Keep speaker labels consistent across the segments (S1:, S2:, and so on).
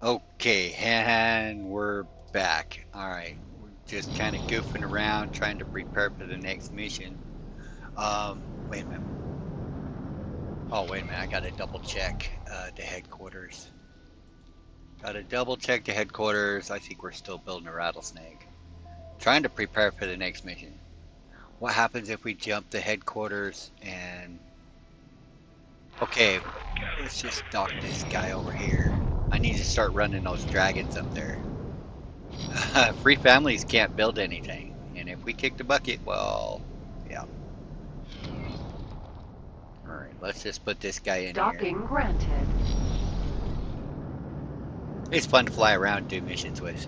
S1: Okay, and we're back. Alright, we're just kind of goofing around trying to prepare for the next mission. Wait a minute. Oh, wait a minute, I gotta double check the headquarters. Gotta double check the headquarters. I think we're still building a rattlesnake. Trying to prepare for the next mission. What happens if we jump the headquarters and... Okay, let's just dock this guy over here. I need to start running those dragons up there. Free families can't build anything. And if we kick the bucket, well, yeah. Alright, let's just put this guy in here.
S2: Docking granted.
S1: It's fun to fly around and do missions with.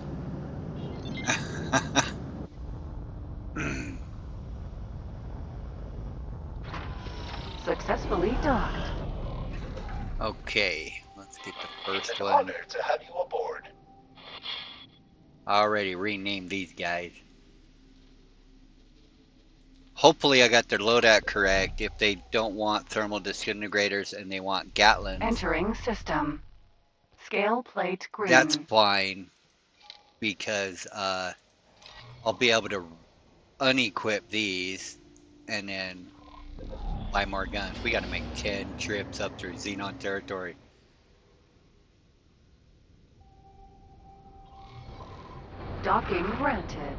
S2: Successfully docked.
S1: Okay, let's get the
S3: It's
S1: first
S3: an
S1: one.
S3: honor to have you aboard.
S1: I already renamed these guys. Hopefully I got their loadout correct. If they don't want thermal disintegrators and they want Gatlins,
S2: Entering system. Scale plate green.
S1: that's fine because I'll be able to unequip these and then buy more guns. We gotta make 10 trips up through Xenon territory.
S2: Docking granted.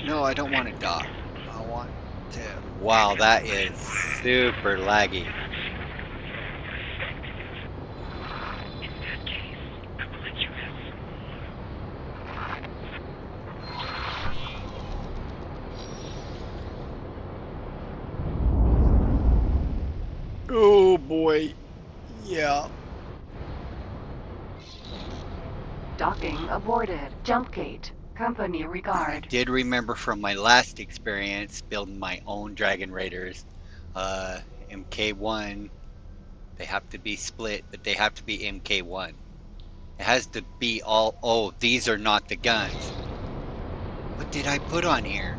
S1: No, I don't want to dock. I want to... Wow, that is super laggy. Oh boy. Yeah.
S2: Docking aborted. Jump gate. Company
S1: I
S2: regard.
S1: did remember from my last experience building my own Dragon Raiders. MK1, they have to be split, but they have to be MK1. It has to be all... Oh, these are not the guns. What did I put on here?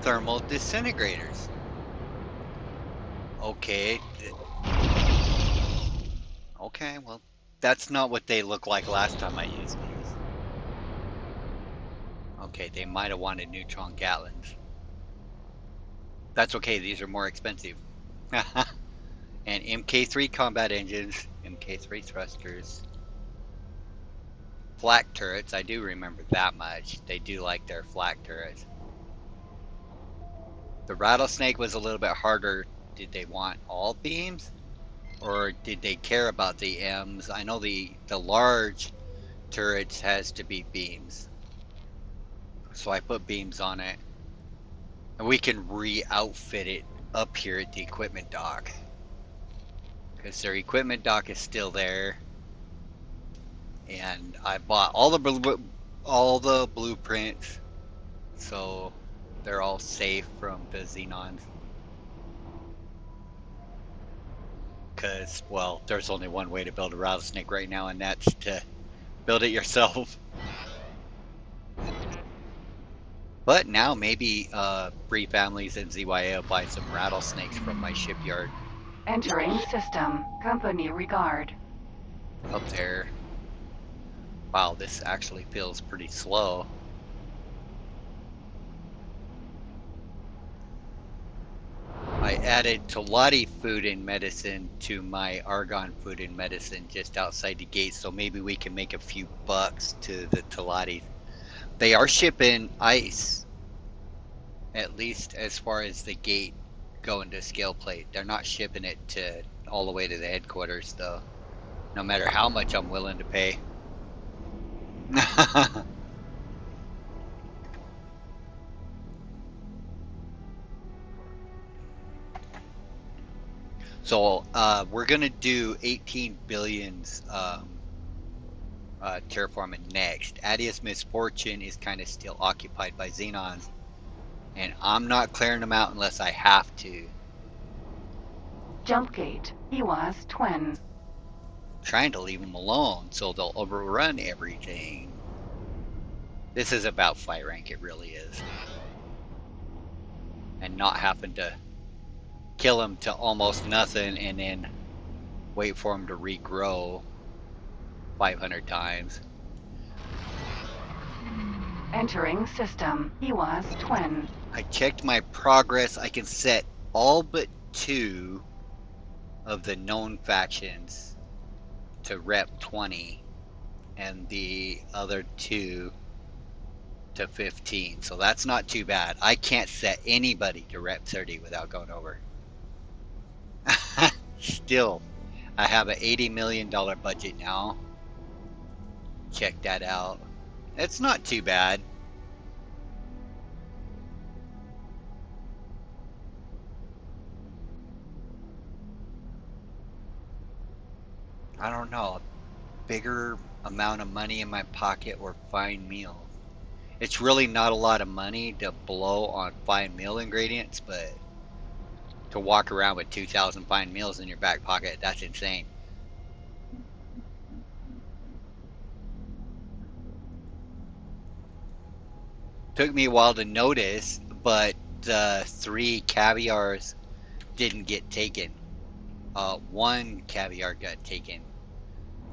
S1: Thermal disintegrators. Okay. Okay, well, that's not what they look like last time I used these. Okay, they might have wanted neutron Gatlins. That's okay, these are more expensive. And MK3 combat engines, MK3 thrusters. Flak turrets, I do remember that much. They do like their flak turrets. The rattlesnake was a little bit harder. Did they want all beams? Or did they care about the M's? I know the large turrets has to be beams. So I put beams on it. And we can re-outfit it up here at the equipment dock. Because their equipment dock is still there. And I bought all the blueprints. So they're all safe from the Xenons. Because, well, there's only one way to build a rattlesnake right now, and that's to build it yourself. But now maybe Free Families and ZYA will buy some rattlesnakes from my shipyard
S2: Entering system. Company regard.
S1: up there. Wow, this actually feels pretty slow. I added Tolati food and medicine to my Argon food and medicine just outside the gate, so maybe we can make a few bucks to the Tolati. They are shipping ice, at least as far as the gate going to scale plate. They're not shipping it to all the way to the headquarters, though. No matter how much I'm willing to pay. So we're gonna do 18 billions terraforming next. Adius Misfortune is kind of still occupied by Xenons, and I'm not clearing them out unless I have to.
S2: Jump gate. EWAS twin.
S1: Trying to leave them alone so they'll overrun everything. This is about fight rank, it really is. And not having to kill them to almost nothing and then wait for them to regrow. 500 times.
S2: Entering system. EWAS twin.
S1: I checked my progress. I can set all but two of the known factions to rep 20 and the other two to 15. So that's not too bad. I can't set anybody to rep 30 without going over. Still, I have an $80 million budget now. Check that out. It's not too bad. I don't know. A bigger amount of money in my pocket or fine meals. It's really not a lot of money to blow on fine meal ingredients, but to walk around with 2,000 fine meals in your back pocket, that's insane. Took me a while to notice, but the three caviars didn't get taken. One caviar got taken.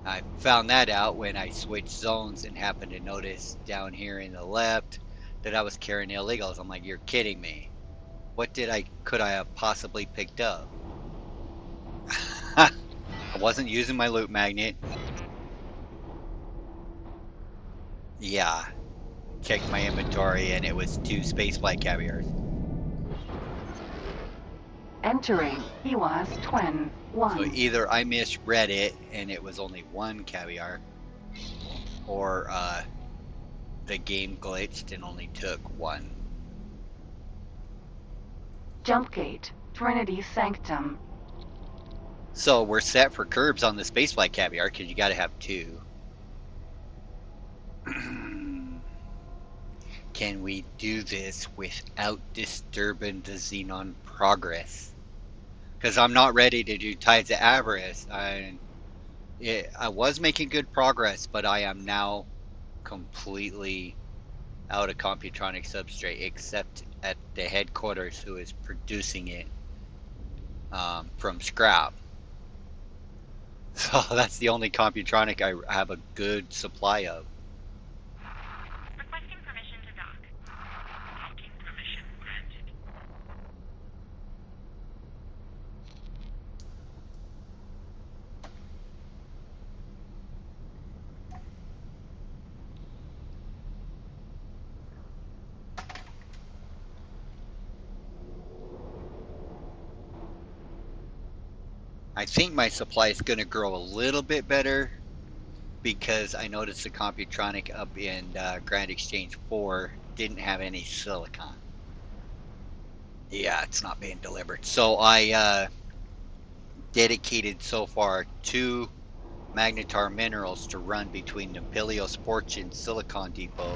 S1: I found that out when I switched zones and happened to notice down here in the left that I was carrying illegals. I'm like, you're kidding me. What could I have possibly picked up? I wasn't using my loot magnet. Yeah, checked my inventory and it was two spaceflight caviars.
S2: Entering. EWAS twin.
S1: So
S2: 1.
S1: either I misread it and it was only one caviar, or the game glitched and only took one.
S2: Jump gate. Trinity sanctum.
S1: So we're set for curbs on the spaceflight caviar because you got to have two. Can we do this without disturbing the Xenon progress? Because I'm not ready to do Tides of Avarice. I was making good progress, but I am now completely out of computronic substrate, except at the headquarters, who is producing it from scrap. So that's the only computronic I have a good supply of.
S3: Requesting permission to dock. Docking permission granted.
S1: I think my supply is going to grow a little bit better because I noticed the computronic up in Grand Exchange 4 didn't have any silicon. Yeah, it's not being delivered. So I dedicated so far 2 magnetar minerals to run between the Paleosporch and Silicon Depot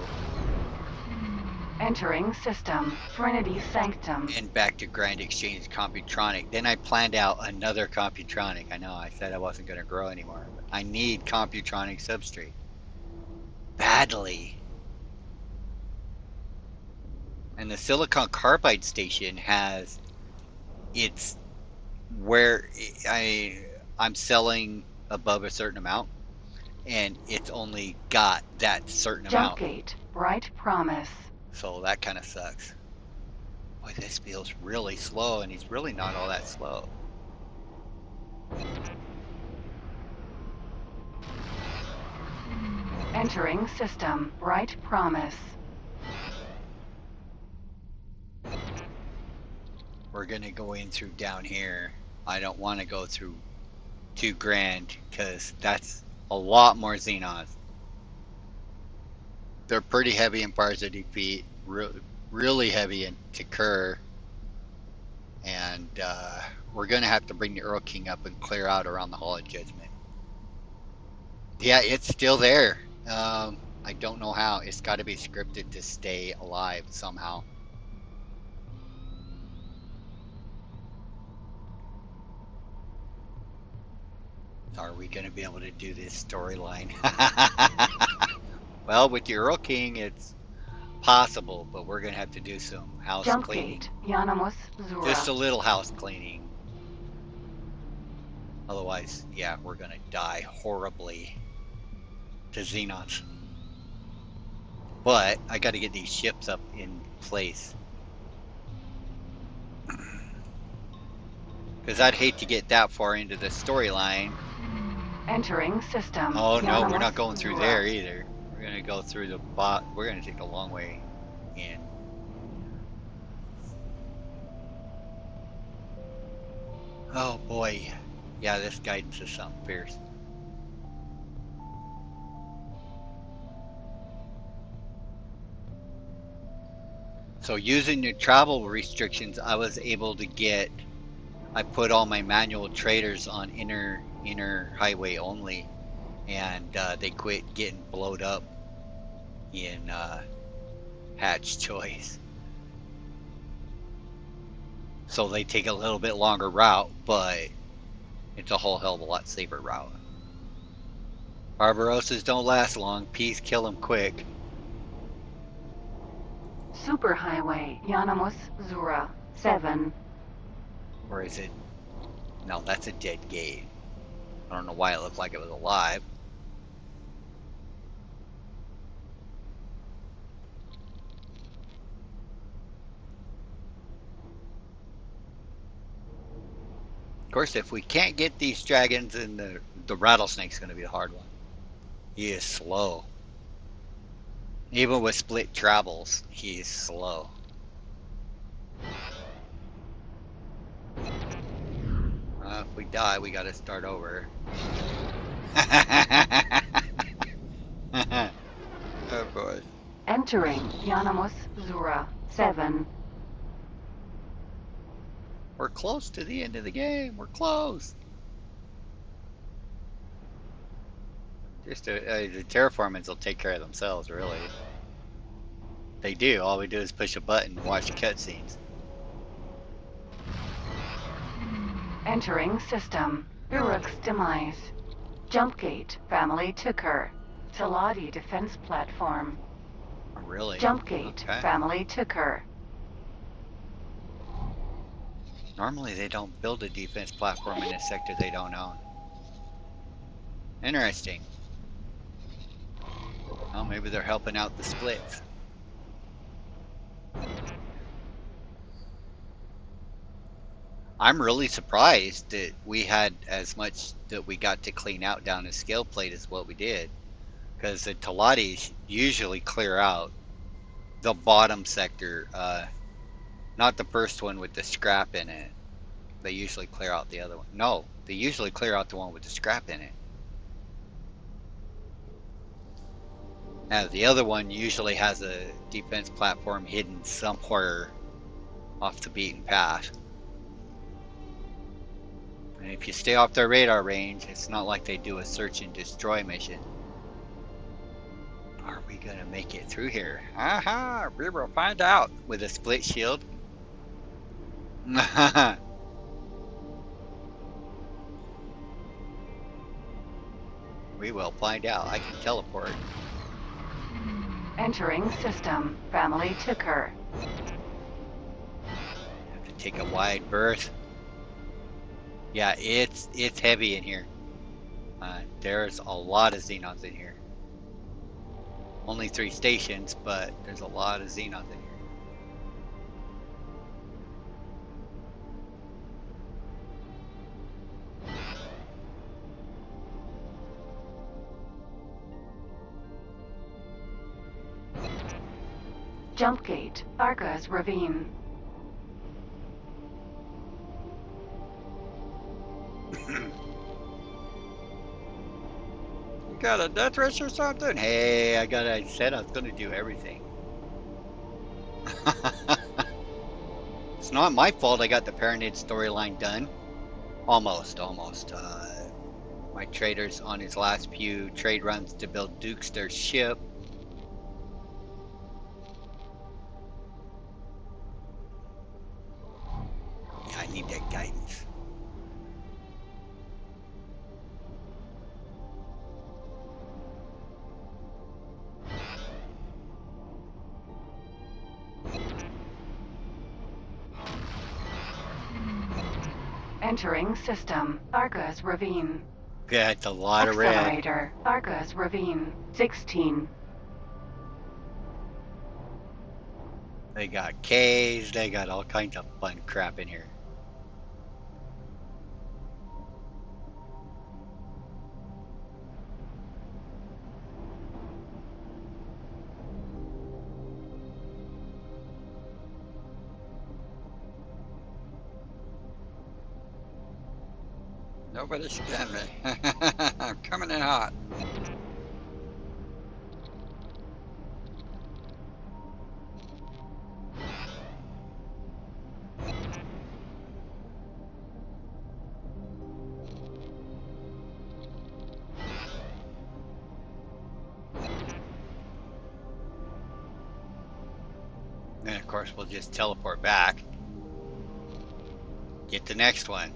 S2: Entering system. Trinity sanctum.
S1: and back to Grand Exchange Computronic. Then I planned out another Computronic. I know I said I wasn't going to grow anymore, but I need Computronic substrate badly. And the silicon carbide station has its where I'm selling above a certain amount, and it's only got that certain
S2: Jump
S1: amount.
S2: gate. Bright promise.
S1: So that kind of sucks. Boy, this feels really slow, and he's really not all that slow.
S2: Entering system. Bright promise.
S1: We're gonna go in through down here. I don't want to go through 2 grand because that's a lot more Xenos. They're pretty heavy in Fires of Defeat, really heavy into Kerr, and we're gonna have to bring the Earl King up and clear out around the Hall of Judgment. Yeah, it's still there. I don't know how. It's got to be scripted to stay alive somehow. Are we going to be able to do this storyline? Well, with the Earl King, it's possible, but we're going to have to do some house
S2: Jump
S1: cleaning.
S2: gate. Yanamus
S1: Just
S2: Zura.
S1: a little house cleaning. Otherwise, yeah, we're going to die horribly. the Xenons. But I got to get these ships up in place. Because I'd hate to get that far into the storyline.
S2: Entering system.
S1: Oh no, we're
S2: Unanimous
S1: not going through
S2: Zura.
S1: there either. We're gonna go through the bot. We're gonna take the long way in. Oh boy. Yeah, this guidance is something fierce. So using the travel restrictions, I was able to get. I put all my manual traders on inner highway only, and they quit getting blowed up in hatch choice. So they take a little bit longer route, but it's a whole hell of a lot safer route. Barbarosas don't last long. Peace kill them quick.
S2: Superhighway. Unanimous Zura. 7.
S1: Or is it? No, that's a dead gate. I don't know why it looked like it was alive. Of course, if we can't get these dragons, then the rattlesnake's going to be the hard one. He is slow. Even with split travels, he is slow. If we die, we got to start over. Oh boy.
S2: Entering Unanimous Zura. 7.
S1: We're close to the end of the game. We're close. Just the terraformings will take care of themselves, really. They do. All we do is push a button and watch cutscenes.
S2: Entering system. Uruk's demise. Jumpgate. Family Ticker. Taladi defense platform.
S1: Oh, really?
S2: Jumpgate.
S1: Okay.
S2: Family Ticker.
S1: Normally they don't build a defense platform in a sector they don't own. Interesting. Well, maybe they're helping out the splits. I'm really surprised that we had as much that we got to clean out down a scale plate as what we did. Because the Talatis usually clear out the bottom sector, not the first one with the scrap in it. They usually clear out the other one. No, they usually clear out the one with the scrap in it. Now, the other one usually has a defense platform hidden somewhere off the beaten path. And if you stay off their radar range, it's not like they do a search and destroy mission. Are we gonna make it through here? Aha! We will find out with a split shield. We will find out. I can teleport.
S2: Entering system. Family Ticker.
S1: Have to take a wide berth. Yeah, it's heavy in here. There's a lot of Xenons in here. Only 3 stations, but there's a lot of Xenons in here.
S2: Jumpgate. Arga's Ravine.
S1: You got a death wish or something? Hey, I said I was gonna do everything. It's not my fault I got the Paranid storyline done. Almost. My trader's on his last few trade runs to build Dukes their ship. Yeah, I need that guidance.
S2: Entering system. Arga's Ravine.
S1: That's a lot of red.
S2: Accelerator. Argus Ravine. 16.
S1: They got K's, they got all kinds of fun crap in here. Nobody scan me. I'm coming in hot. Then of course we'll just teleport back. Get the next one.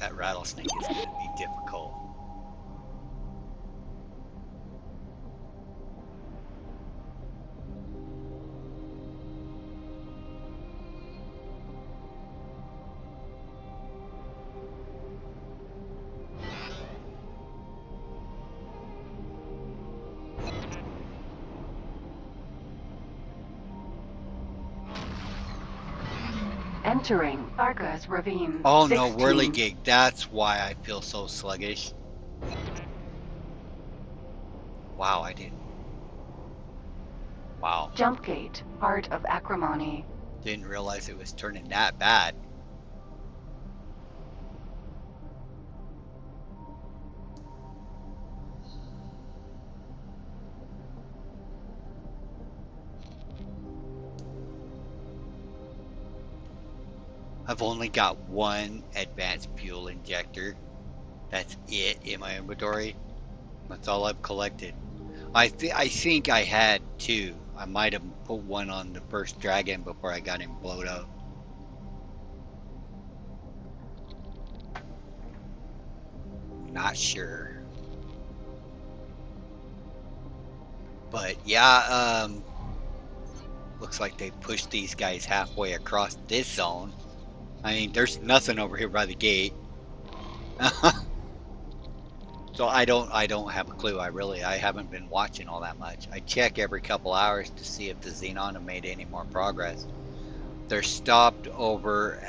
S1: That rattlesnake is going to be difficult.
S2: Entering Argus Ravine.
S1: Oh
S2: 16.
S1: no, whirligig. That's why I feel so sluggish. Wow, I didn't. Wow.
S2: Jump Gate. Heart of Acrimony.
S1: Didn't realize it was turning that bad. I've only got one advanced fuel injector. That's it in my inventory. That's all I've collected. I think I had two. I might have put one on the first dragon before I got him blowed up. Not sure. But yeah, looks like they pushed these guys halfway across this zone. I mean, there's nothing over here by the gate. So I don't have a clue. I haven't been watching all that much. I check every couple hours to see if the Xenon have made any more progress. They're stopped over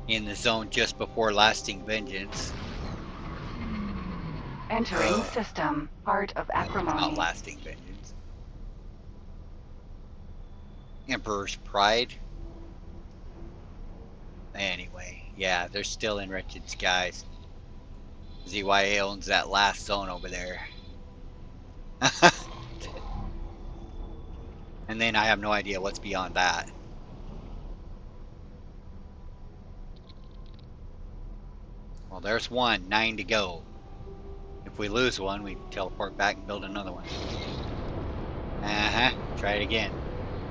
S1: in the zone just before Lasting Vengeance.
S2: Entering system. Heart of
S1: Not
S2: Acrimony.
S1: Lasting Vengeance. Emperor's Pride. Anyway, yeah, they're still in Wretched Skies. ZYA owns that last zone over there. And then I have no idea what's beyond that. Well, there's one, 9 to go. If we lose one, we teleport back and build another one. Try it again.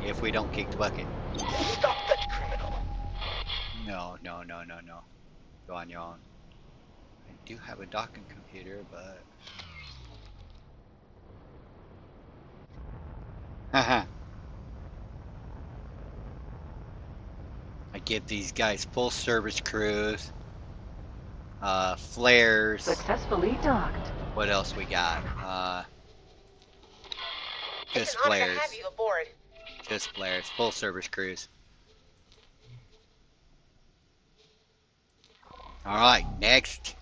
S1: If we don't kick the bucket.
S3: Stop that criminal.
S1: No. Go on your own. I do have a docking computer, but... Haha. I give these guys full service crews. Flares.
S2: Successfully docked.
S1: What else we got?
S3: It's
S1: Just
S3: an honor to
S1: flares.
S3: have you aboard.
S1: Just flares. Full service crews. Alright, next.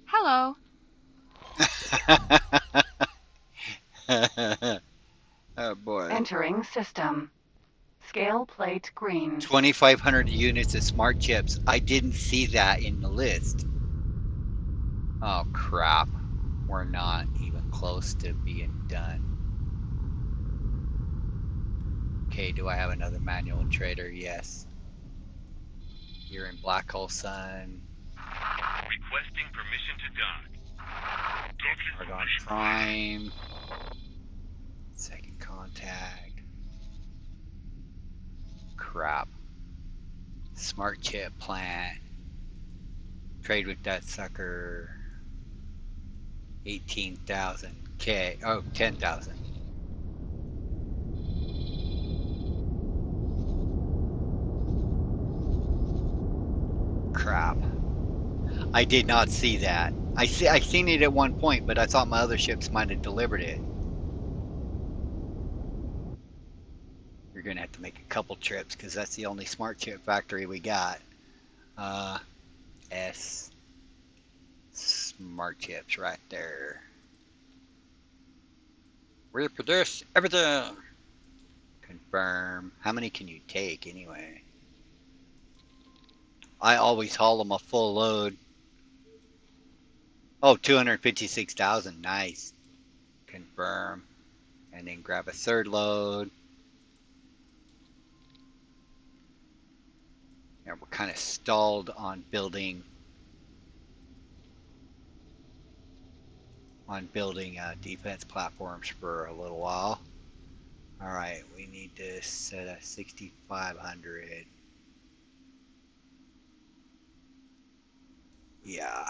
S4: Hello.
S1: Oh boy.
S2: Entering system. Scale plate green.
S1: 2,500 units of smart chips. I didn't see that in the list. Oh crap. We're not even close to being done. Okay, do I have another manual trader? Yes. You're in Black Hole Sun.
S5: Requesting permission to dock.
S1: Argon Prime. Second contact. Crap. Smart chip plant. Trade with that sucker. 18,000 K. Oh, 10,000. I did not see that. I seen it at one point, but I thought my other ships might have delivered it. You're gonna have to make a couple trips because that's the only smart chip factory we got. Uh, S smart chips right there. We produce everything. Confirm. How many can you take anyway? I always haul them a full load. Oh, 256,000. Nice. Confirm. And then grab a third load. And we're kind of stalled on building defense platforms for a little while. All right, we need to set a 6,500. Yeah,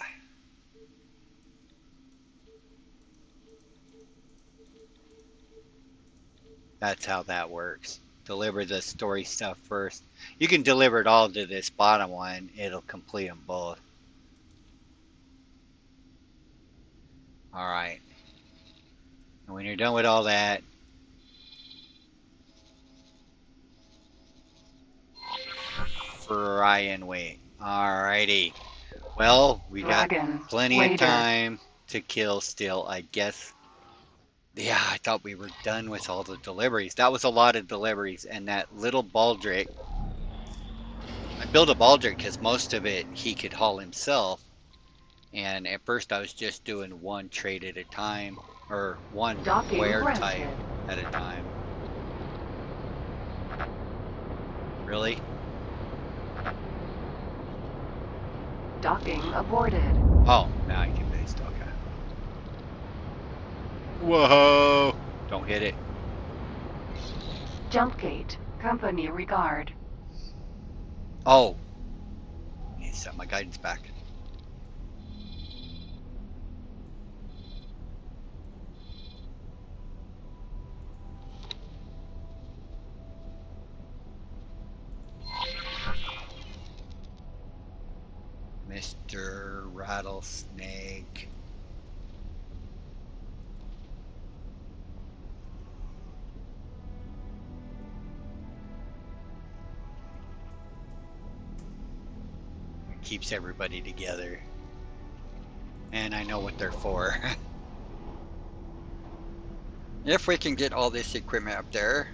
S1: that's how that works. Deliver the story stuff first. You can deliver it all to this bottom one. It'll complete them both. All right. And when you're done with all that, fry and wait. All righty. Well, we got
S2: Dragon.
S1: plenty of
S2: Later.
S1: time to kill still, I guess. Yeah, I thought we were done with all the deliveries. That was a lot of deliveries, and that little baldric. I built a baldric because most of it he could haul himself. And at first I was just doing one trade at a time, or one
S2: Docking
S1: wear type
S2: granted.
S1: at a time. Really?
S2: Docking aborted.
S1: Oh, now I can base. Okay. Whoa! Don't hit it.
S2: Jump gate. Company regard.
S1: Oh, I need to set my guidance back. Mr. Rattlesnake. It keeps everybody together. And I know what they're for. If we can get all this equipment up there.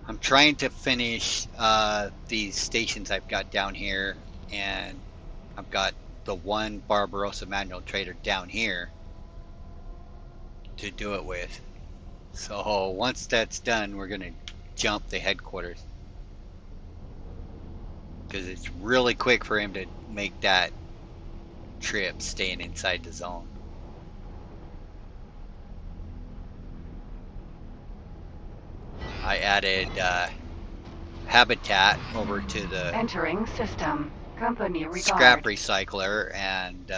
S1: I'm trying to finish these stations I've got down here, and I've got the one Barbarossa manual trader down here to do it with. So once that's done, we're going to jump the headquarters because it's really quick for him to make that trip staying inside the zone. I added habitat over to the
S2: Entering system. Company
S1: scrap
S2: regard.
S1: recycler and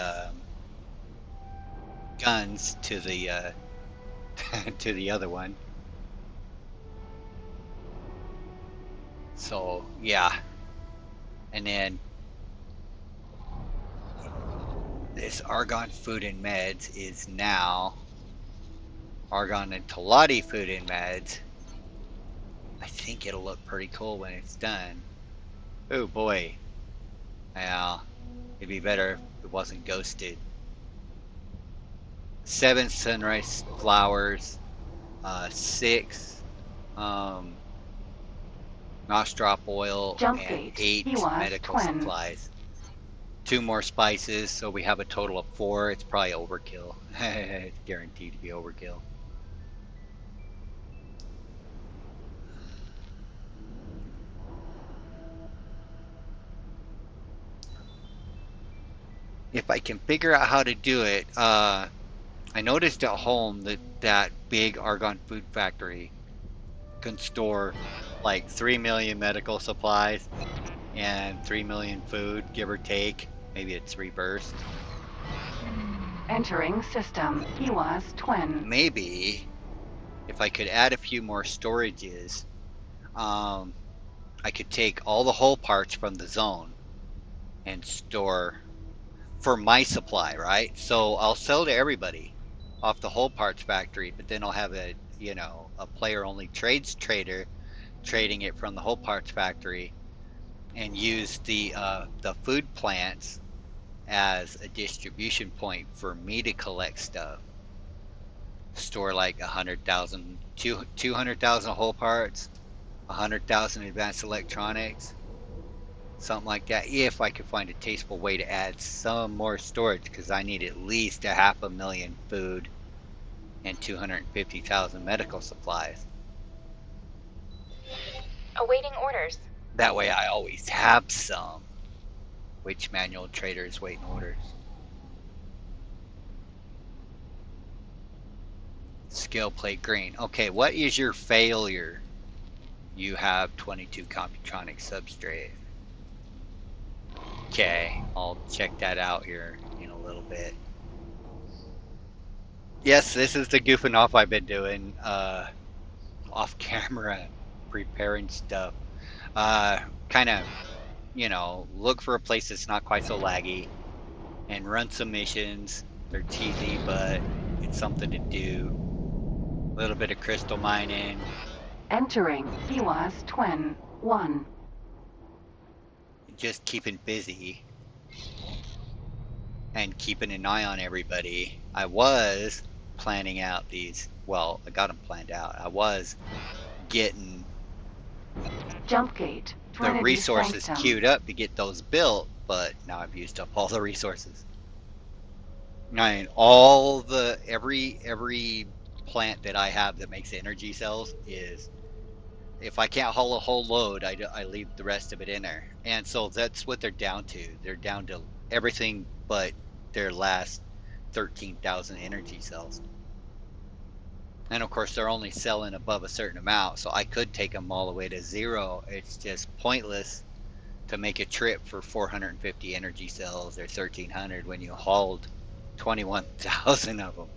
S1: guns to the to the other one. So yeah, and then this Argon Food and Meds is now Argon and Talati Food and Meds. I think it'll look pretty cool when it's done. Oh boy. Yeah, it'd be better if it wasn't ghosted. 7 sunrise flowers, 6 um, Nostrop oil,
S2: Jump
S1: and
S2: gate.
S1: 8
S2: Hewas
S1: medical
S2: twin.
S1: supplies. 2 more spices, so we have a total of 4. It's probably overkill. It's guaranteed to be overkill. If I can figure out how to do it, I noticed at home that that big Argon food factory can store like 3 million medical supplies and 3 million food, give or take. Maybe it's reversed.
S2: Entering system. Hewas twin.
S1: Maybe if I could add a few more storages, um, I could take all the hull parts from the zone and store for my supply, right? So I'll sell to everybody off the whole parts factory, but then I'll have a player only trades trader trading it from the whole parts factory and use the food plants as a distribution point for me to collect stuff. Store like 100,000, 200,000 whole parts, 100,000 advanced electronics, something like that. If I could find a tasteful way to add some more storage, because I need at least a 500,000 food and 250,000 medical supplies.
S4: Awaiting orders.
S1: That way I always have some. Which manual trader is waiting orders? Scale plate green. Okay, what is your failure? You have 22 Computronic substrate. Okay, I'll check that out here in a little bit. Yes, this is the goofing off I've been doing off camera, preparing stuff. Kind of, look for a place that's not quite so laggy and run some missions. They're cheesy, but it's something to do. A little bit of crystal mining.
S2: Entering EWAS Twin 1.
S1: Just keeping busy and keeping an eye on everybody. I was planning out these. Well, I got them planned out. I was getting
S2: Jump gate.
S1: the
S2: Trinity
S1: resources
S2: Sanctum.
S1: queued up to get those built, but now I've used up all the resources. I mean, every plant that I have that makes energy cells is, if I can't haul a whole load, I leave the rest of it in there. And so that's what they're down to. They're down to everything but their last 13,000 energy cells. And of course, they're only selling above a certain amount, so I could take them all the way to zero. It's just pointless to make a trip for 450 energy cells or 1,300 when you hauled 21,000 of them.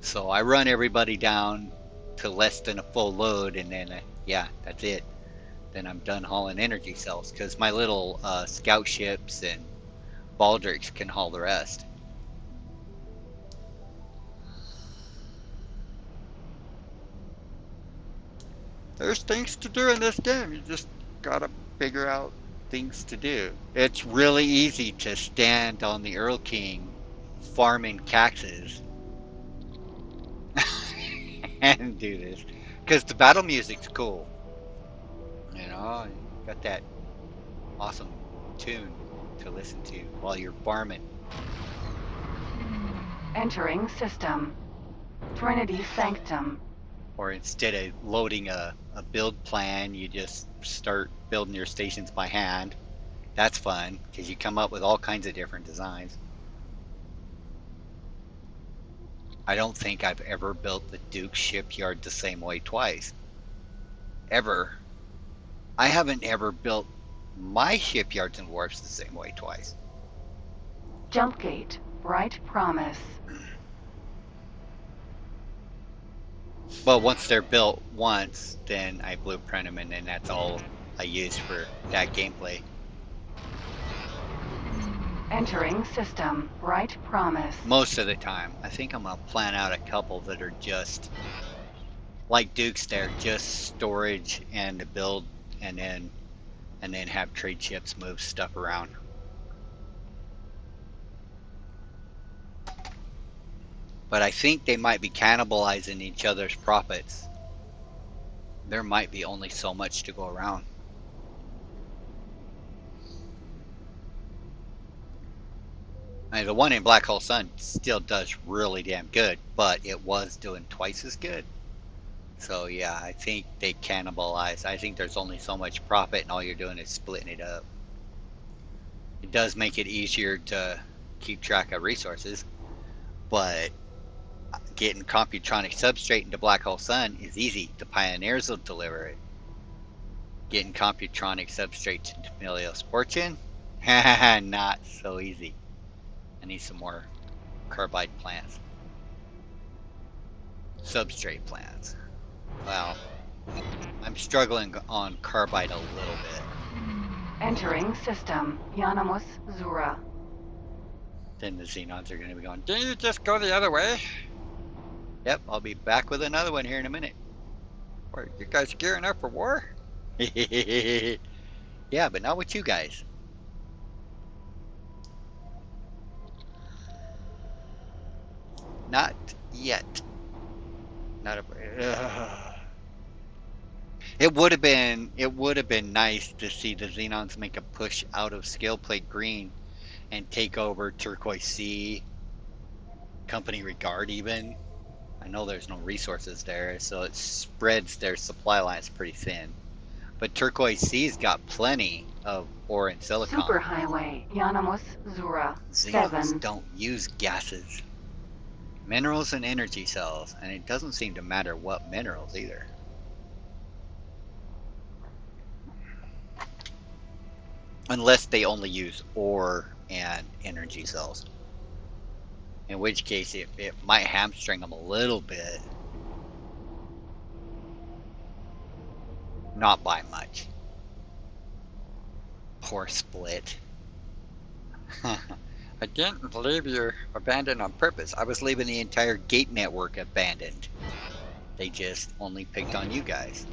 S1: So I run everybody down to less than a full load, and then, yeah, that's it. Then I'm done hauling energy cells, because my little scout ships and baldricks can haul the rest. There's things to do in this game. You just gotta figure out things to do. It's really easy to stand on the Earl King farming caxes and do this, because the battle music's cool. Got that awesome tune to listen to while you're farming.
S2: Entering system. Trinity Sanctum.
S1: Or instead of loading a build plan, you just start building your stations by hand. That's fun, because you come up with all kinds of different designs. I don't think I've ever built the Duke shipyard the same way twice. Ever. I haven't ever built my shipyards and wharfs the same way twice.
S2: Jump gate. Bright Promise.
S1: Well, once they're built once, then I blueprint them, and then that's all I use for that gameplay.
S2: Entering system. Bright Promise.
S1: Most of the time. I think I'm going to plan out a couple that are just like Duke's there, just storage and to build, and then have trade ships move stuff around. But I think they might be cannibalizing each other's profits. There might be only so much to go around. I mean, the one in Black Hole Sun still does really damn good, but it was doing twice as good. So yeah, I think they cannibalize. I think there's only so much profit, and all you're doing is splitting it up. It does make it easier to keep track of resources, but getting Computronic substrate into Black Hole Sun is easy. The Pioneers will deliver it. Getting Computronic substrate into Melios Fortune? Not so easy. I need some more carbide plants. Substrate plants. Well, I'm struggling on carbide a little bit.
S2: Entering system. Yanamus Zura.
S1: Then the Xenons are going to be going, didn't you just go the other way? Yep, I'll be back with another one here in a minute. Are you guys gearing up for war? Yeah, but not with you guys. Not yet. Not a. It would have been nice to see the Xenons make a push out of Scale Plate Green and take over Turquoise Sea, Company Regard even. I know there's no resources there, so it spreads their supply lines pretty thin. But Turquoise Sea's got plenty of ore and silicon.
S2: Superhighway. Yanamus Zura.
S1: Xenons
S2: 7.
S1: don't use gases, minerals and energy cells, and it doesn't seem to matter what minerals either. Unless they only use ore and energy cells. In which case it might hamstring them a little bit. Not by much. Poor Split. I didn't leave you abandoned on purpose. I was leaving the entire gate network abandoned. They just only picked on you guys.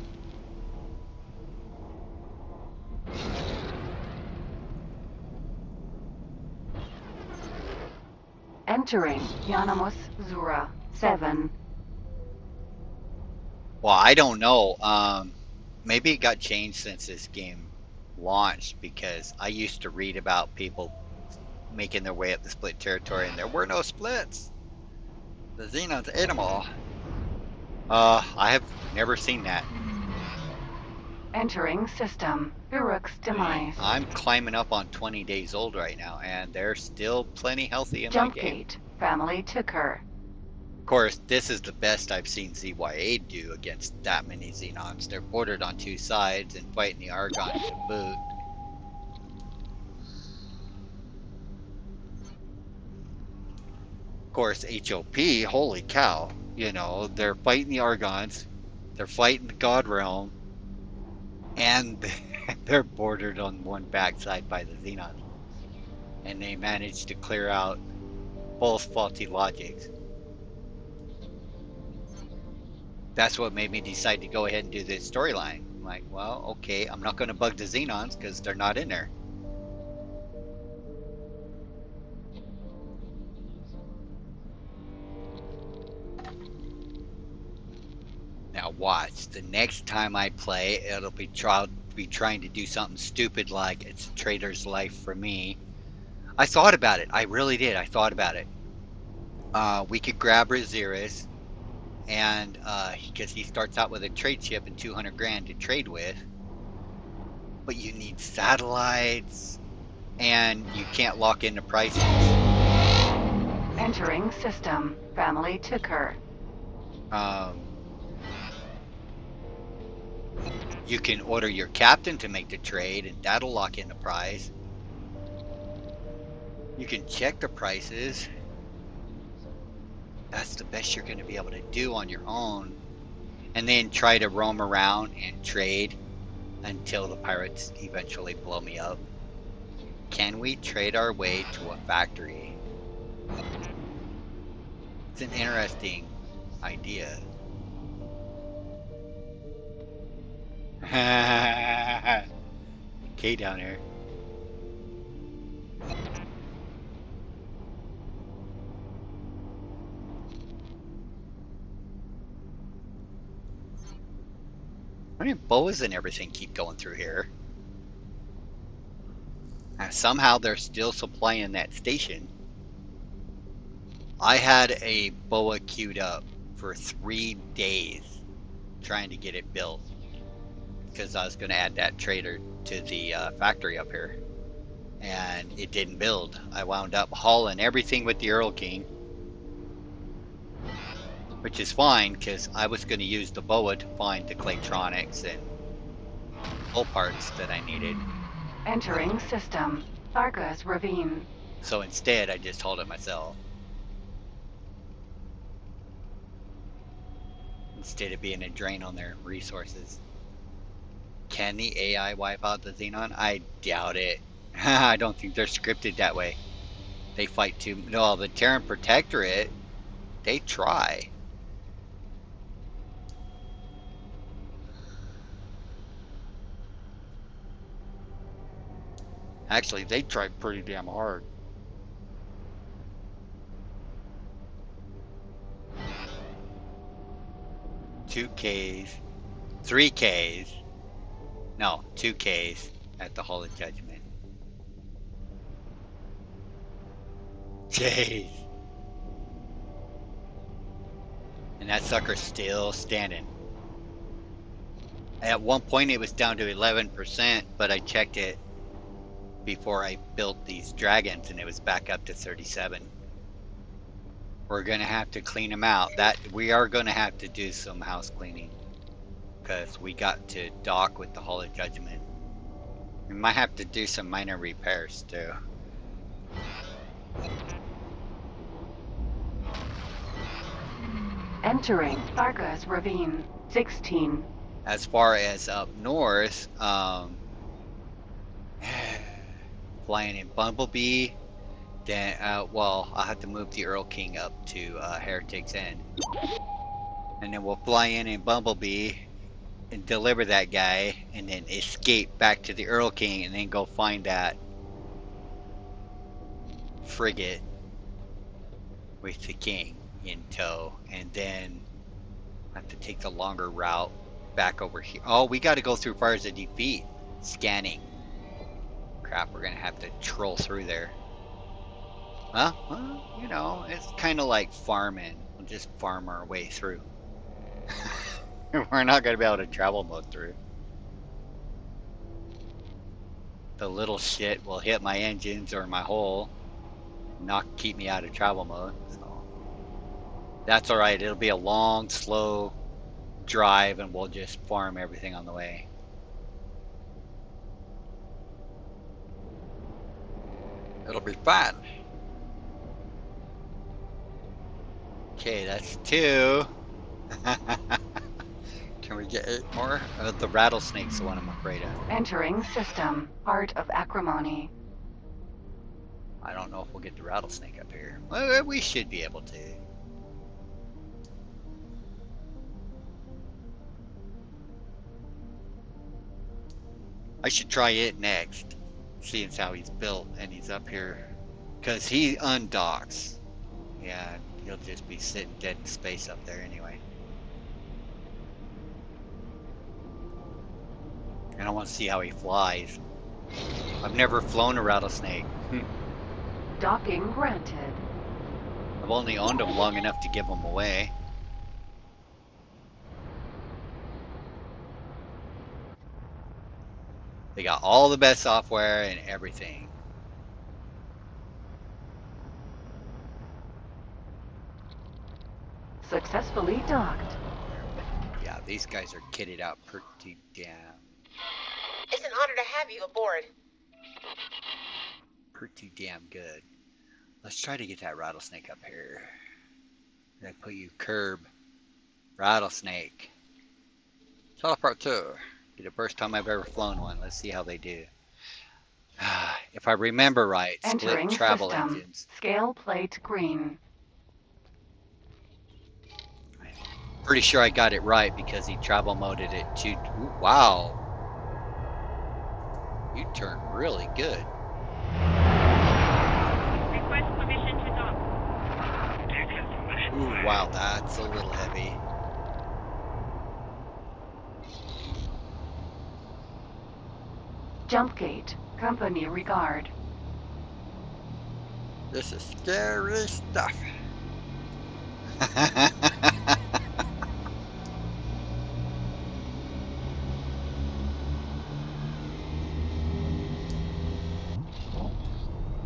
S2: Entering. Yanamus Zura. 7.
S1: Well, I don't know. Maybe it got changed since this game launched because I used to read about people making their way up the split territory and there were no splits. The Xenons ate them all. I have never seen that.
S2: Entering system. Uruk's demise.
S1: I'm climbing up on 20 days old right now, and they're still plenty healthy in my
S2: Jump
S1: game.
S2: gate. Family took her.
S1: Of course, this is the best I've seen ZYA do against that many Xenons. They're bordered on two sides and fighting the Argon to boot. Of course, HOP, holy cow. You know, they're fighting the Argons, they're fighting the God Realm, and they're bordered on one backside by the Xenons. And they managed to clear out both faulty logics. That's what made me decide to go ahead and do this storyline. I'm like, well, okay, I'm not going to bug the Xenons because they're not in there. Now watch, the next time I play, it'll be trying to do something stupid like it's a traitor's life for me. I thought about it. I really did. I thought about it. We could grab Raziris, and because he starts out with a trade ship and 200 grand to trade with, but you need satellites, and you can't lock into prices.
S2: Entering system. Family took her.
S1: You can order your captain to make the trade, and that'll lock in the price. You can check the prices. That's the best you're going to be able to do on your own. And then try to roam around and trade until the pirates eventually blow me up. Can we trade our way to a factory? It's an interesting idea. Okay, down here. How many boas and everything keep going through here? And somehow they're still supplying that station. I had a boa queued up for 3 days trying to get it built because I was going to add that trader to the factory up here, and it didn't build. I wound up hauling everything with the Earl King, which is fine because I was going to use the boa to find the Claytronics and hull parts that I needed.
S2: Entering system. Argus Ravine.
S1: So instead, I just hauled it myself. Instead of being a drain on their resources. Can the AI wipe out the Xenon? I doubt it. I don't think they're scripted that way. They fight too. No, the Terran Protectorate, they try.
S4: Actually, they try pretty damn hard.
S1: Two Ks, 3 Ks. No, 2 Ks at the Hall of Judgment. Jeez. And that sucker's still standing. At one point it was down to 11%, but I checked it before I built these dragons and it was back up to 37. We're gonna have to clean them out. We are gonna have to do some house cleaning because we got to dock with the Hall of Judgment. We might have to do some minor repairs too.
S2: Entering Farkas Ravine. 16.
S1: As far as up north, flying in Bumblebee. Then, well, I'll have to move the Earl King up to Heretic's End. And then we'll fly in Bumblebee and deliver that guy and then escape back to the Earl King and then go find that frigate with the King in tow. And then have to take the longer route back over here. Oh, we got to go through Fires of Defeat. Scanning. Crap, we're going to have to troll through there. Huh? Well, you know, it's kind of like farming. We'll just farm our way through. We're not going to be able to travel mode through. The little shit will hit my engines or my hull, not keep me out of travel mode. So that's all right. It'll be a long, slow drive, and we'll just farm everything on the way. It'll be fun. Okay, that's 2. Can we get 8 more? The rattlesnake's the one I'm afraid of.
S2: Entering system. Heart of Acrimony.
S1: I don't know if we'll get the rattlesnake up here. Well, we should be able to. I should try it next, seeing as how he's built and he's up here. Because he undocks. Yeah, he'll just be sitting dead in space up there anyway. And I want to see how he flies. I've never flown a rattlesnake.
S2: Docking granted.
S1: I've only owned them long enough to give them away. They got all the best software and everything.
S2: Successfully docked.
S1: Yeah, these guys are kitted out pretty damn.
S6: It's an honor to have you aboard.
S1: Pretty damn good. Let's try to get that rattlesnake up here. Did I put you curb? Rattlesnake. Teleport 2. Be the first time I've ever flown one. Let's see how they do. If I remember right,
S2: Entering
S1: split travel
S2: system.
S1: engines.
S2: Scale plate green.
S1: Pretty sure I got it right because he travel moded it to. Ooh, wow. You turned really good.
S3: Request permission to dock.
S1: Ooh, wow, that's a little heavy.
S2: Jump gate. Company regard.
S1: This is scary stuff.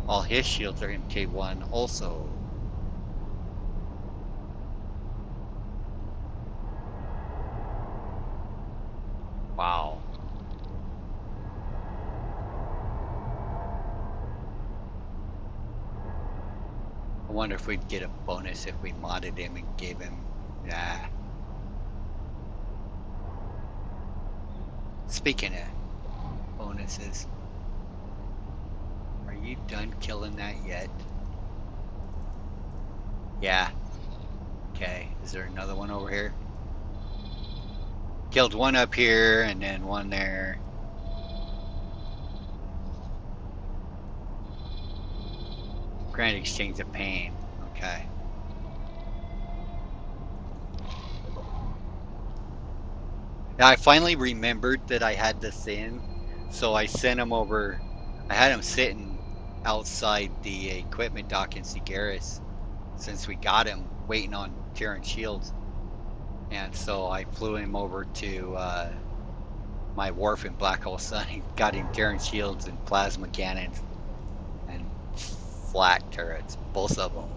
S1: All his shields are in K1 also. Wow. I wonder if we'd get a bonus if we modded him and gave him Speaking of bonuses, are you done killing that yet? Yeah. Okay. Is there another one over here? Killed one up here and then one there. Grand exchange of pain. Okay. Now I finally remembered that I had this in, so I sent him over. I had him sitting outside the equipment dock in Sigueris since we got him waiting on Terran Shields. And so I flew him over to my wharf in Black Hole Sun and got him Terran Shields and plasma cannons and flak turrets, both of them.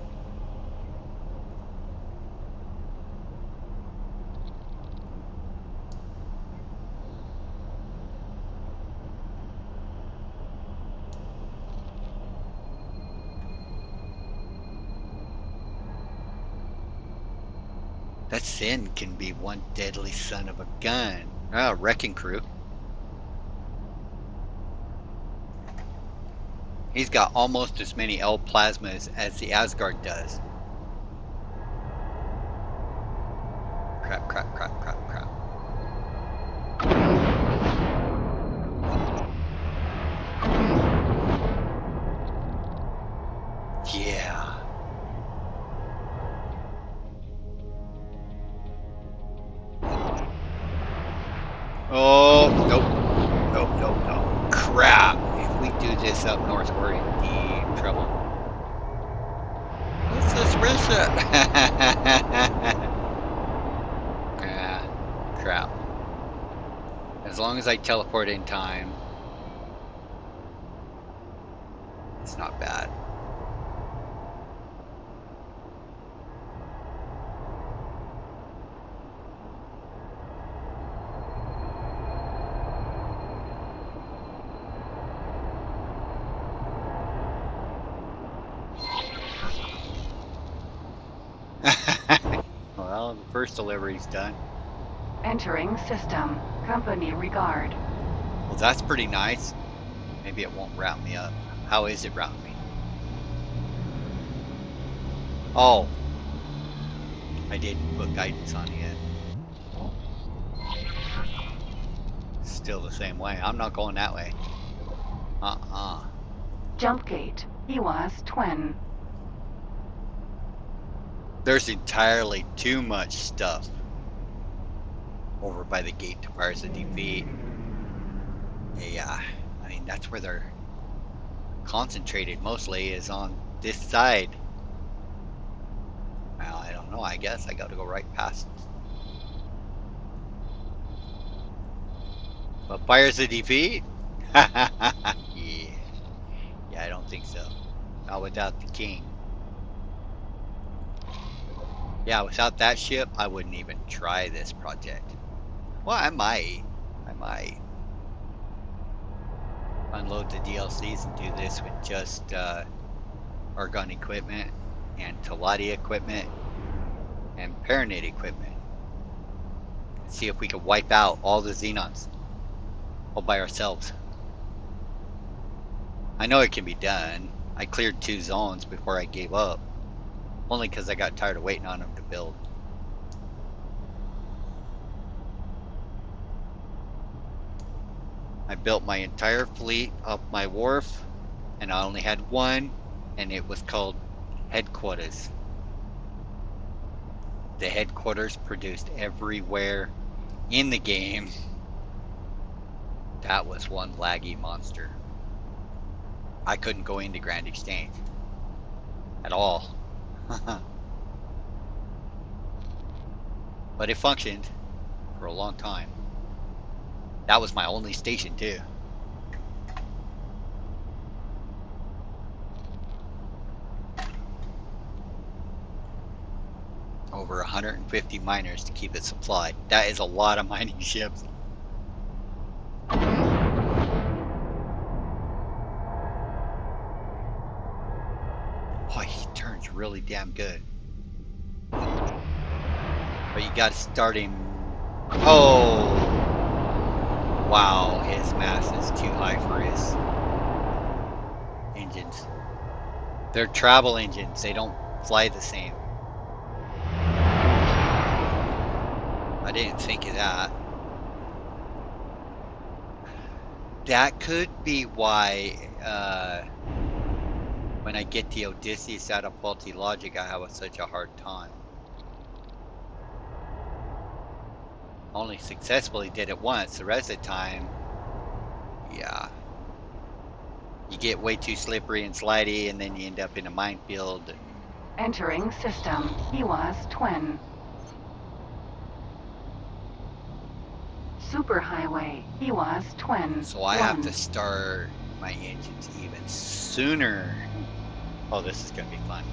S1: That Sin can be one deadly son of a gun. Oh, Wrecking Crew. He's got almost as many L plasmas as the Asgard does. Crap, crap, crap, crap, crap. Yeah. Oh, nope. Nope, nope, nope. Crap. If we do this up north, we're in deep trouble. Let's just risk it. Yeah, crap. As long as I teleport in time, it's not bad. Well, the first delivery's done.
S2: Entering system. Company regard.
S1: Well, that's pretty nice. Maybe it won't route me up. How is it routing me? Oh, I didn't put guidance on it yet. Still the same way. I'm not going that way. Uh-uh.
S2: Jump gate. EWAS twin.
S1: There's entirely too much stuff over by the gate to Fires of Defeat. Yeah, I mean, that's where they're concentrated mostly, is on this side. Well, I don't know. I guess I got to go right past. But Fires of Defeat? Yeah. Yeah, I don't think so. Not without the king. Yeah, without that ship, I wouldn't even try this project. Well, I might. I might unload the DLCs and do this with just Argon equipment and Talati equipment and Paranate equipment. See if we could wipe out all the Xenons all by ourselves. I know it can be done. I cleared 2 zones before I gave up, only because I got tired of waiting on them to build. I built my entire fleet up my wharf, and I only had one, and it was called Headquarters. The headquarters produced everywhere in the game. That was one laggy monster. I couldn't go into Grand Exchange at all. But it functioned for a long time. That was my only station too. Over 150 miners to keep it supplied. That is a lot of mining ships. Oh, he turns really damn good. But you gotta start him. Oh! Wow, his mass is too high for his engines. They're travel engines. They don't fly the same. I didn't think of that. That could be why when I get the Odysseus out of faulty logic, I have such a hard time. Only successfully did it once. The rest of the time, yeah. You get way too slippery and slidey, and then you end up in a minefield.
S2: Entering system. EWAS twin. Superhighway. EWAS twin.
S1: So I have to start my engines even sooner. Oh, this is going to be fun.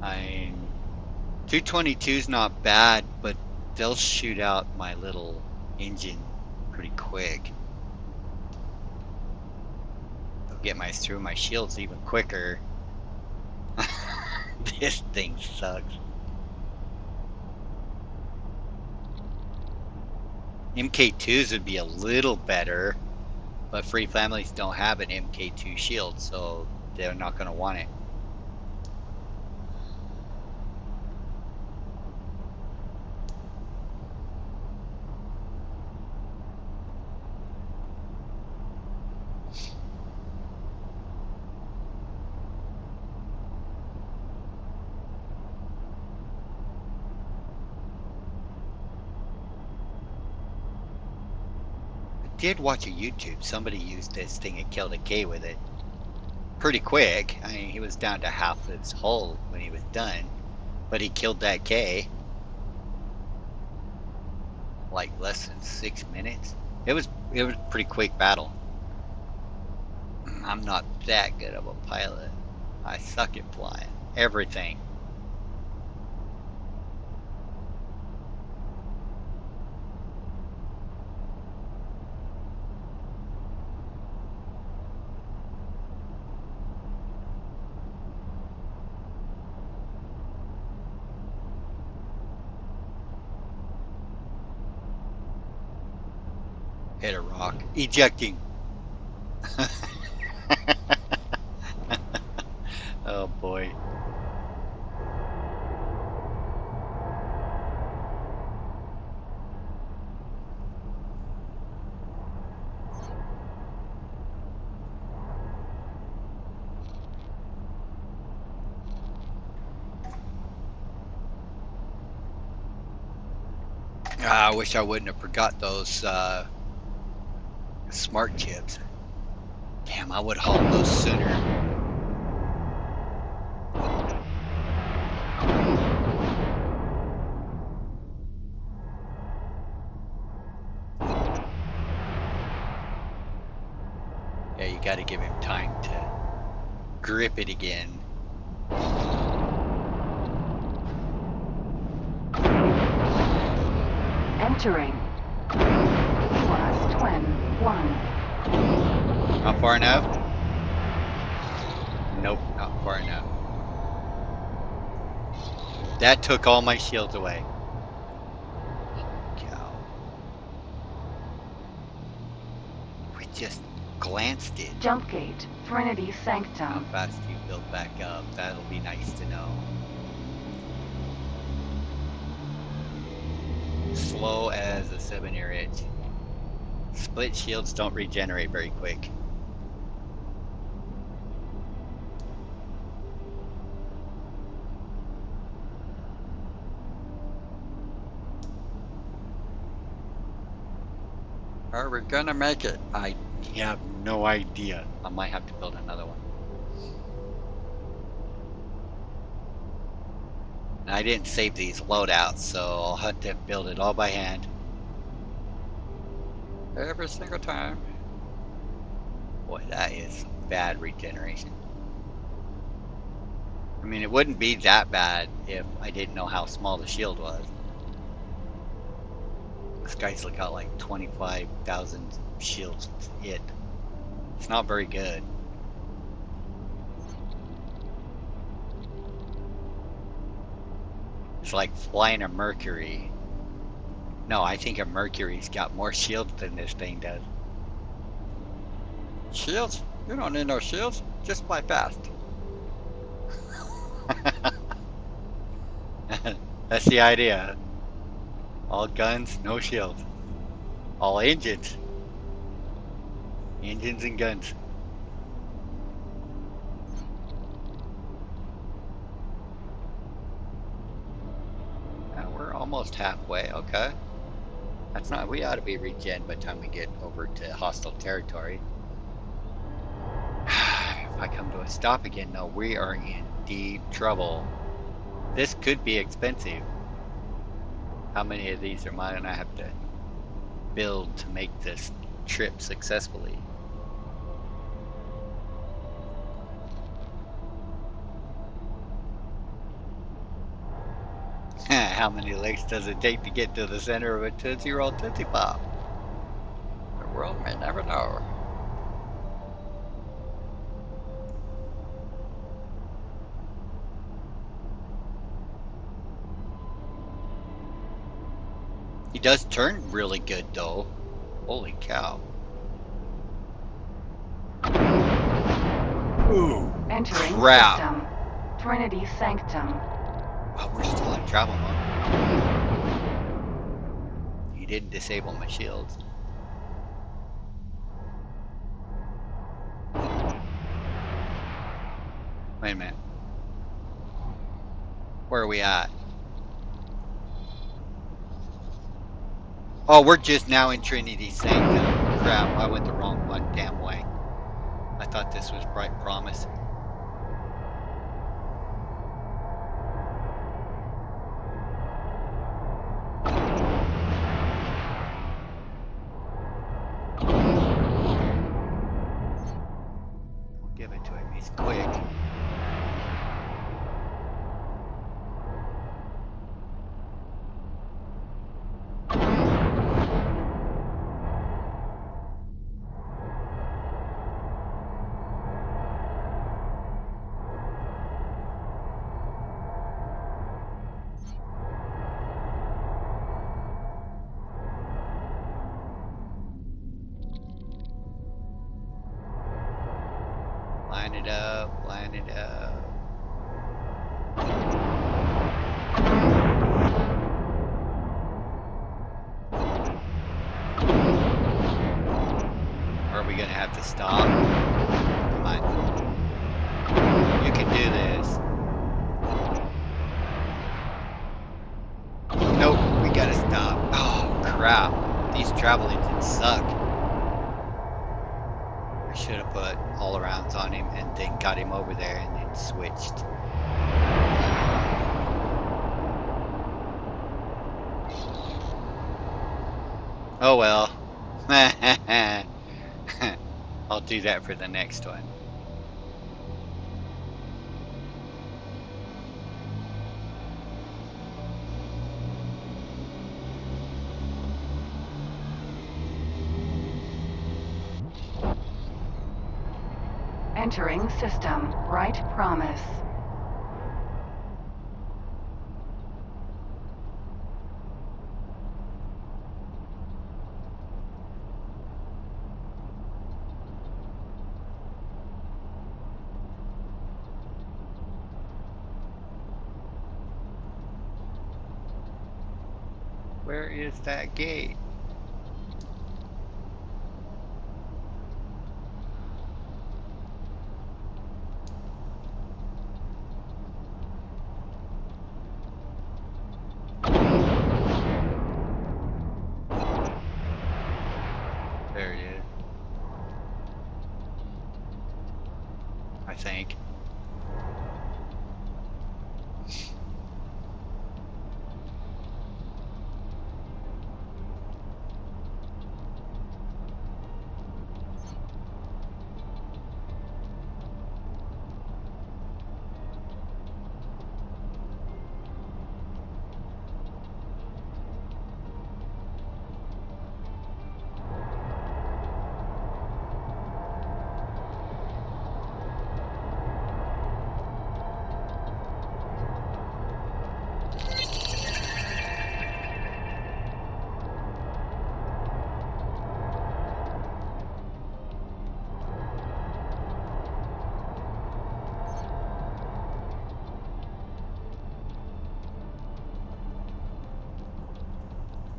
S1: I'm 222's not bad, but they'll shoot out my little engine pretty quick. They'll get through my shields even quicker. This thing sucks. MK2s would be a little better, but free families don't have an MK2 shield, so they're not going to want it. Did watch a YouTube. Somebody used this thing and killed a K with it. Pretty quick. I mean, he was down to half his hull when he was done, but he killed that K like less than 6 minutes. It was a pretty quick battle. I'm not that good of a pilot. I suck at flying everything. Hit a rock. Ejecting. Oh boy. I wish I wouldn't have forgot those smart chips. Damn, I would haul those sooner. Yeah, you got to give him time to grip it again.
S2: Entering. EWAS twin. 1.
S1: Not far enough? Nope, not far enough. That took all my shields away. Cow. We just glanced it.
S2: Jump gate. Trinity
S1: How
S2: Sanctum.
S1: fast you build back up. That'll be nice to know. Slow as a 7-year itch. Split shields don't regenerate very quick. Are we gonna make it? I have no idea. I might have to build another one. And I didn't save these loadouts, so I'll have to build it all by hand. Every single time. Boy, that is bad regeneration. I mean, it wouldn't be that bad if I didn't know how small the shield was. This guy's got like 25,000 shields hit. It's not very good. It's like flying a Mercury. No, I think a Mercury's got more shields than this thing does.
S4: Shields? You don't need no shields. Just fly fast.
S1: That's the idea. All guns, no shields. All engines. Engines and guns. We're almost halfway. Okay. That's not. We ought to be regen by the time we get over to hostile territory. If I come to a stop again, though, we are in deep trouble. This could be expensive. How many of these am I gonna have to build to make this trip successfully? How many legs does it take to get to the center of a Tootsie Roll Tootsie Pop?
S4: The world may never know.
S1: He does turn really good, though. Holy cow. Ooh,
S2: Entering
S1: crap.
S2: system. Trinity Sanctum.
S1: Oh, we're still in travel mode. He didn't disable my shields. Wait a minute. Where are we at? Oh, we're just now in Trinity Sanctum. Crap, I went the wrong one damn way. I thought this was Bright Promise. We'll give it to him. He's quick. Line it up, line it up. Are we gonna have to stop? Come on. You can do this. Nope, we gotta stop. Oh, crap. These travel engines suck. I should have put all arounds on him and then got him over there and then switched. Oh well. I'll do that for the next one.
S2: Entering system. Bright Promise.
S1: Where is that gate? There he is. I think.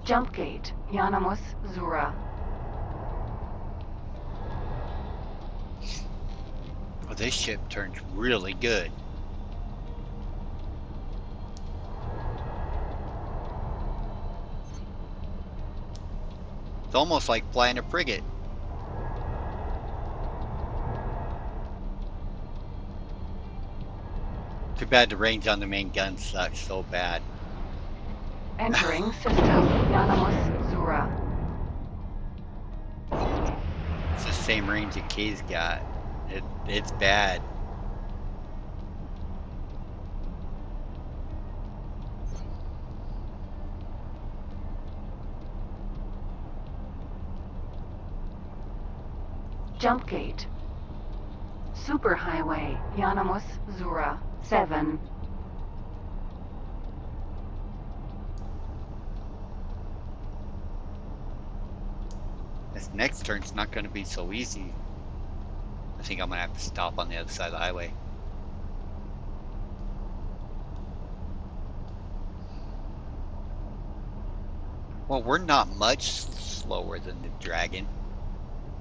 S2: Jump gate, Yanamus, Zura.
S1: Oh, this ship turns really good. It's almost like flying a frigate. Too bad the range on the main gun sucks so bad.
S2: Entering system, Yanamus, Zura.
S1: It's the same range that Kay's got. It's bad.
S2: Jump gate. Superhighway, Yanamus, Zura. 7.
S1: This next turn's not going to be so easy. I think I'm going to have to stop on the other side of the highway. Well, we're not much slower than the Dragon.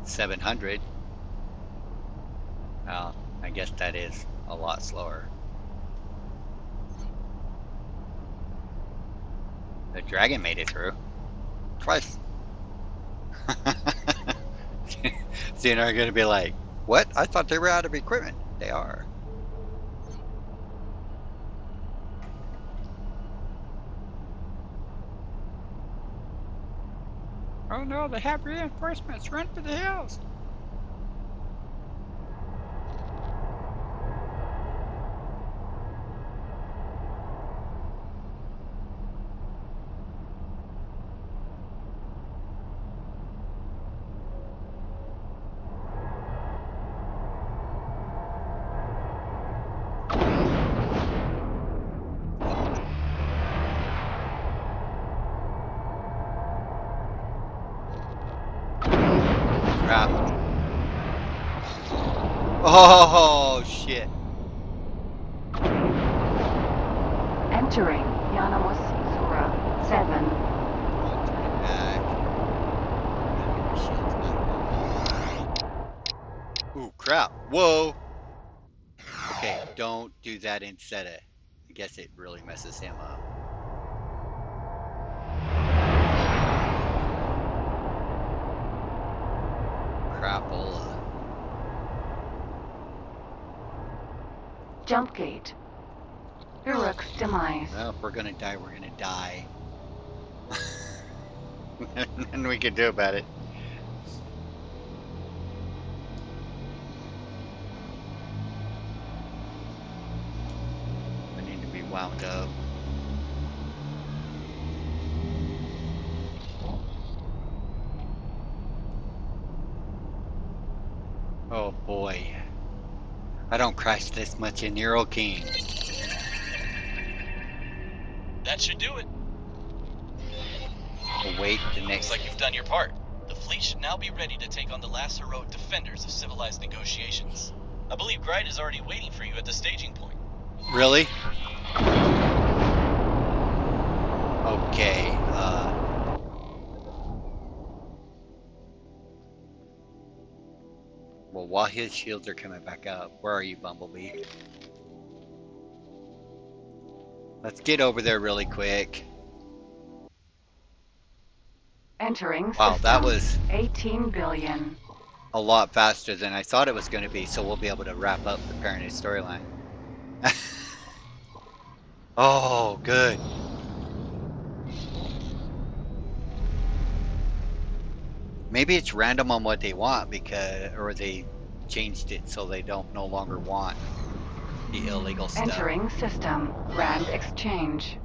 S1: 700. Well, I guess that is a lot slower. The Dragon made it through. Twice. So you're not going to be like, what? I thought they were out of equipment. They are. Oh no, they have reinforcements. Run for the hills. Crap. Oh, shit.
S2: Entering Yanamus, Zura. 7.
S1: Back. Ooh, crap. Whoa. Okay, don't do that instead of. I guess it really messes him up. Crapola.
S2: Jump gate. Uruk's demise.
S1: Well, if we're gonna die, we're gonna die. Nothing we can do about it. I need to be wound up. Oh boy. I don't crash this much in Euro King.
S7: That should do it.
S1: Await the
S7: Looks
S1: next.
S7: like you've done your part. The fleet should now be ready to take on the last heroic defenders of civilized negotiations. I believe Gride is already waiting for you at the staging point.
S1: Really? Okay, well, while his shields are coming back up, where are you, Bumblebee? Let's get over there really quick.
S2: Entering
S1: Wow,
S2: system.
S1: that was
S2: 18 billion.
S1: a lot faster than I thought it was going to be, so we'll be able to wrap up preparing his storyline. Oh, good. Maybe it's random on what they want because, or they changed it so they don't no longer want the illegal stuff.
S2: Entering system. Grand exchange.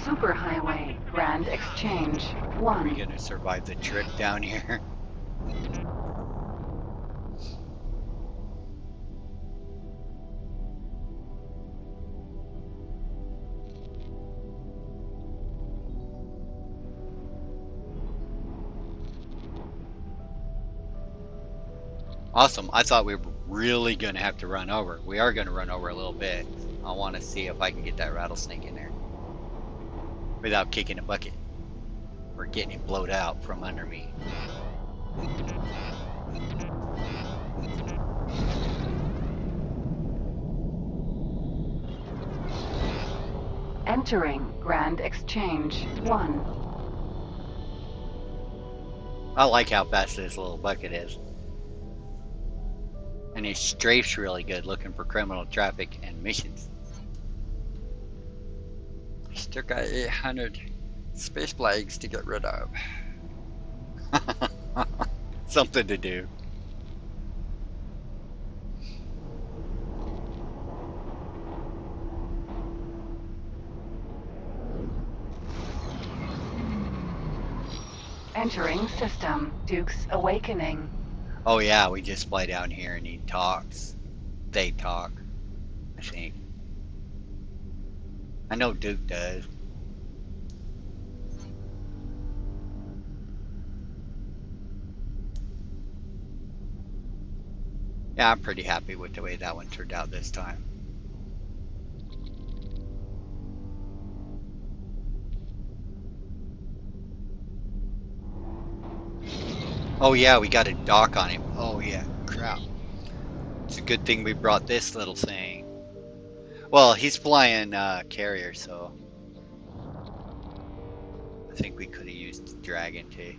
S2: Superhighway. Grand exchange.
S1: Are we
S2: 1.
S1: gonna survive the trip down here? Awesome. I thought we were really gonna have to run over. We are gonna run over a little bit. I want to see if I can get that rattlesnake in there. without kicking a bucket or getting it blowed out from under me.
S2: Entering Grand Exchange 1.
S1: I like how fast this little bucket is. And he strafes really good looking for criminal traffic and missions.
S4: Still got 800 space flags to get rid of.
S1: Something to do.
S2: Entering system. Duke's Awakening.
S1: Oh yeah, we just fly down here and he talks. They talk, I think. I know Duke does. Yeah, I'm pretty happy with the way that one turned out this time. Oh yeah, we got a dock on him. Oh yeah, crap. It's a good thing we brought this little thing. Well, he's flying carrier, so I think we could have used the dragon too.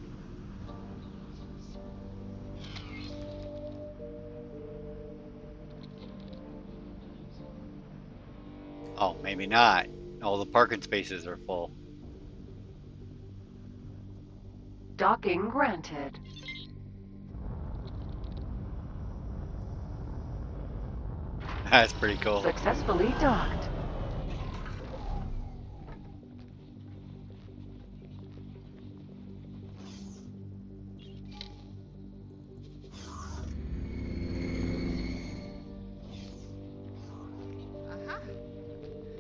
S1: Oh, maybe not. All the parking spaces are full.
S2: Docking granted.
S1: That's pretty cool.
S2: Successfully docked.
S8: Aha!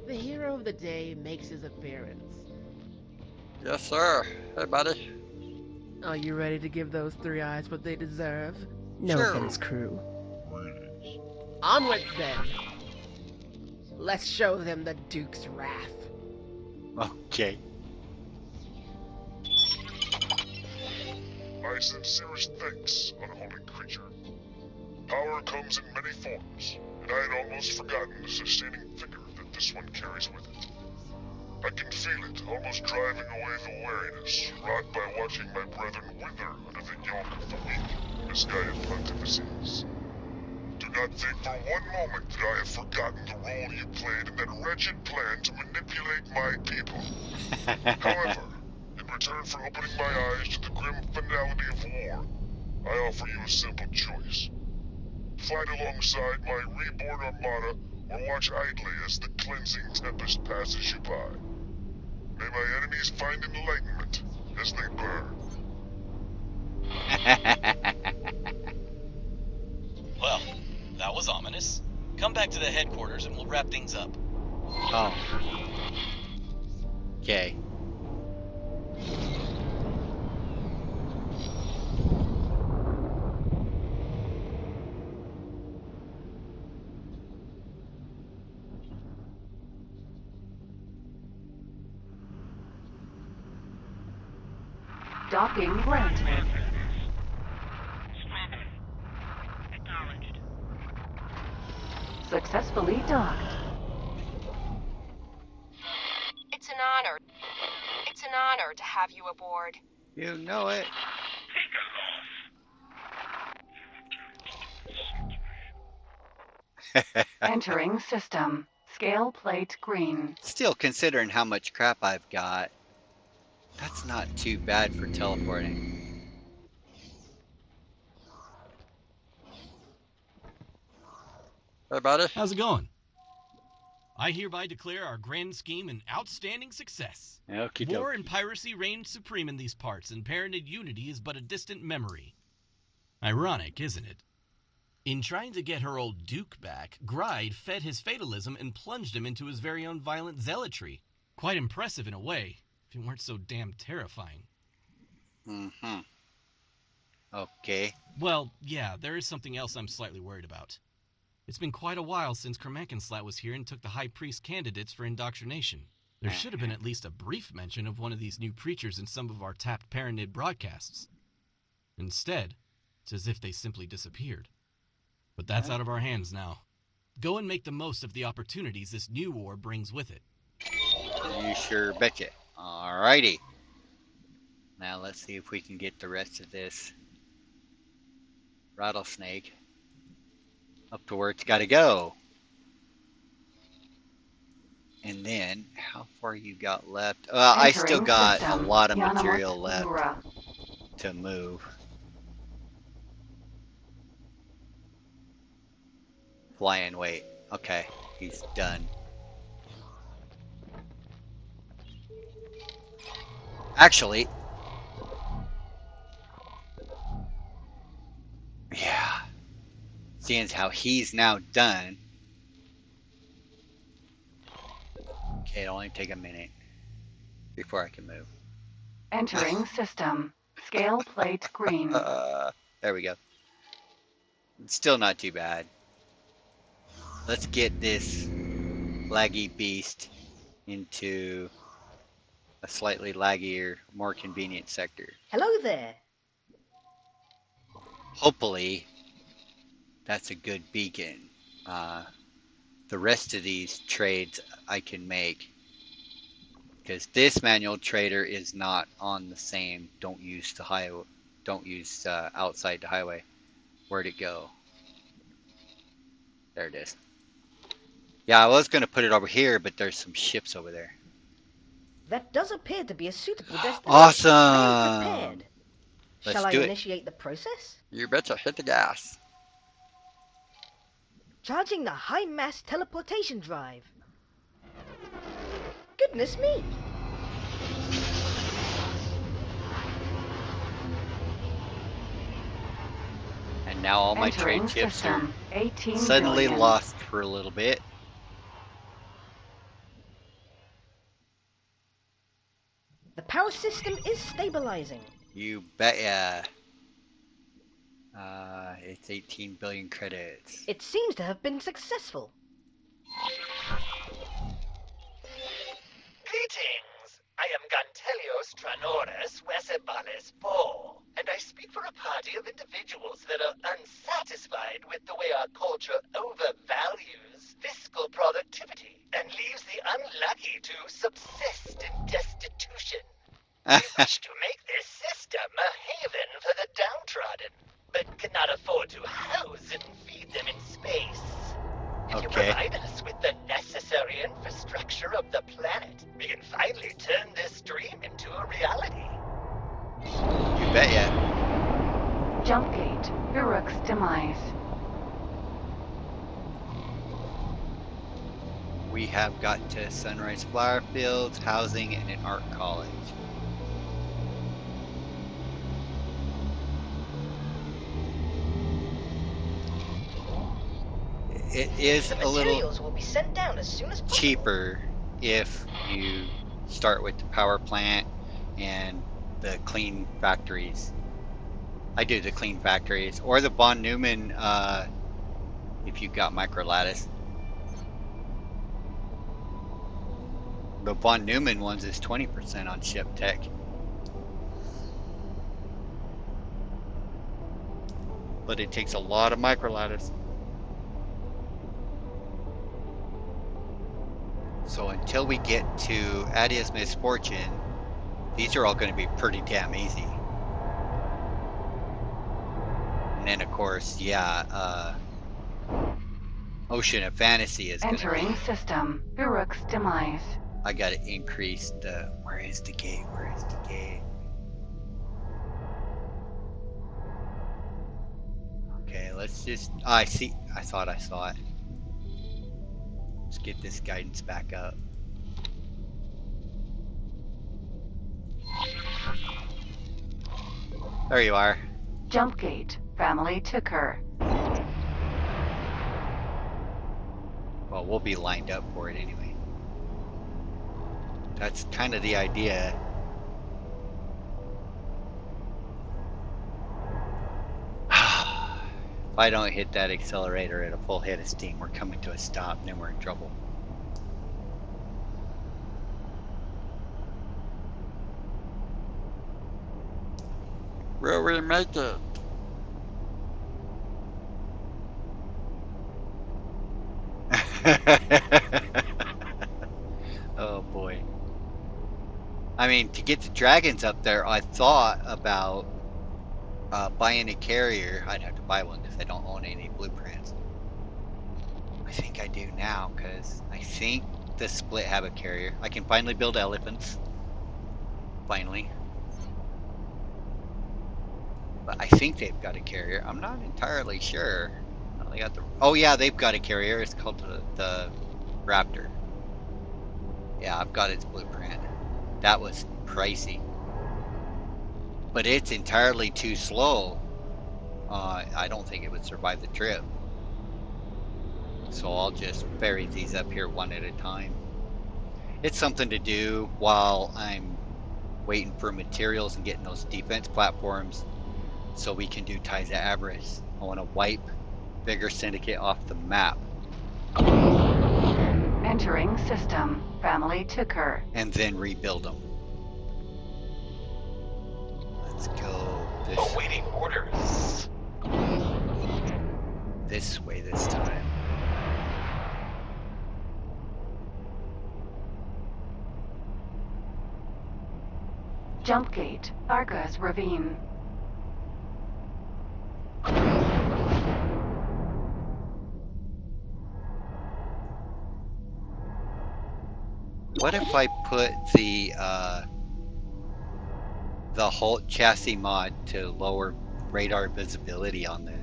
S8: The hero of the day makes his appearance.
S4: Yes, sir. Hey, buddy.
S8: Are you ready to give those three eyes what they deserve? No
S1: Sure.
S8: offense, crew. Onwards, then. Let's show them the Duke's wrath.
S1: Okay.
S9: My sincerest thanks, unholy creature. Power comes in many forms, and I had almost forgotten the sustaining vigor that this one carries with it. I can feel it, almost driving away the weariness wrought by watching my brethren wither under the yoke of the weak, misguided pontifices. Do not think for one moment that I have forgotten the role you played in that wretched plan to manipulate my people. However, in return for opening my eyes to the grim finality of war, I offer you a simple choice. Fight alongside my reborn armada, or watch idly as the cleansing tempest passes you by. May my enemies find enlightenment as they burn.
S7: Well, that was ominous. Come back to the headquarters and we'll wrap things up.
S1: Oh. Okay.
S2: Docking granted.
S3: Scrabble. Acknowledged.
S2: Successfully docked.
S6: It's an honor. It's an honor to have you aboard.
S1: You know it.
S3: Take a loss.
S2: Entering system. Scale plate green.
S1: Still, considering how much crap I've got, that's not too bad for teleporting.
S4: Hey, buddy.
S10: How's it going? I hereby declare our grand scheme an outstanding success.
S1: Okie
S10: War
S1: dokie.
S10: and piracy reign supreme in these parts, and parented unity is but a distant memory. Ironic, isn't it? In trying to get her old Duke back, Gride fed his fatalism and plunged him into his very own violent zealotry. Quite impressive in a way, if it weren't so damn terrifying.
S1: Mm-hmm. Okay.
S10: Well, yeah, there is something else I'm slightly worried about. It's been quite a while since Kermankenslat was here and took the High Priest candidates for indoctrination. There should have been at least a brief mention of one of these new creatures in some of our tapped Paranid broadcasts. Instead, it's as if they simply disappeared. But that's out of our hands now. Go and make the most of the opportunities this new war brings with it.
S1: You sure betcha. Alrighty. Now let's see if we can get the rest of this rattlesnake up to where it's got to go. And then, how far you got left? I still
S2: Entering
S1: got a
S2: system.
S1: lot of
S2: Yanamut
S1: material left
S2: Lura.
S1: to move. Flying weight. Okay, he's done. Actually, yeah. Seeing as how he's now done. Okay, it'll only take a minute before I can move.
S2: Entering system. Scale plate green.
S1: There we go. It's still not too bad. Let's get this laggy beast into a slightly laggier, more convenient sector.
S8: Hello there.
S1: Hopefully, that's a good beacon. The rest of these trades I can make, because this manual trader is not on the same. Don't use the highway. Don't use outside the highway. Where'd it go? There it is. Yeah, I was going to put it over here, but there's some ships over there.
S8: That does appear to be a suitable destination.
S1: Awesome!
S8: I am prepared.
S1: Let's
S8: Shall I
S1: do it.
S8: initiate the process?
S4: You betcha, hit the gas.
S8: Charging the high mass teleportation drive. Goodness me!
S1: And now all my
S2: Entering
S1: trade chips are
S2: system. 18
S1: suddenly
S2: billion.
S1: lost for a little bit.
S8: The power system is stabilizing.
S1: You bet ya. It's 18 billion credits.
S8: It seems to have been successful.
S11: Greetings! I am Gantelios Tranoris Wesebales Bo, and I speak for a party of individuals that are unsatisfied with the way our culture overvalues fiscal productivity and leaves the unlucky to subsist in destitution. We wish to make this system a haven for the downtrodden, but cannot afford to house and feed them in space. If you
S1: Okay.
S11: provide us with the necessary infrastructure of the planet, we can finally turn this dream into a reality.
S1: You bet ya.
S2: Jump gate. Uruk's demise.
S1: We have got to Sunrise Flower Fields, housing, and an art college. It is
S8: The
S1: a little
S8: materials will be sent down as soon as possible.
S1: cheaper if you start with the power plant and the clean factories. I do the clean factories or the Von Neumann if you've got micro lattice. The Von Neumann ones is 20% on ship tech. But it takes a lot of micro lattice. So until we get to Adia's Misfortune, these are all going to be pretty damn easy. And then of course, yeah, Ocean of Fantasy is going to
S2: Entering
S1: be...
S2: system. Uruk's demise.
S1: I got to increase the... Where is the gate? Where is the gate? Okay, let's just... I see. I thought I saw it. Let's get this guidance back up. There you are.
S2: Jump gate. Family took her.
S1: Well, we'll be lined up for it anyway. That's kind of the idea. If I don't hit that accelerator at a full head of steam, we're coming to a stop and then we're in trouble.
S4: Will we make it?
S1: Oh boy. I mean, to get the dragons up there, I thought about buying a carrier. I'd have to buy one because I don't own any blueprints. I think I do now because I think the split have a carrier. I can finally build elephants. Finally. But I think they've got a carrier. I'm not entirely sure. Oh, they got the. Oh yeah, they've got a carrier. It's called the Raptor. Yeah, I've got its blueprint. That was pricey, but it's entirely too slow. I don't think it would survive the trip. So I'll just ferry these up here one at a time. It's something to do while I'm waiting for materials and getting those defense platforms so we can do ties to Avarice. I want to wipe Bigger Syndicate off the map.
S2: Entering system. Family Ticker.
S1: And then rebuild them. Let's go
S11: Awaiting orders.
S1: this way this time.
S2: Jump gate. Argus Ravine.
S1: What if I put the Holt chassis mod to lower radar visibility on the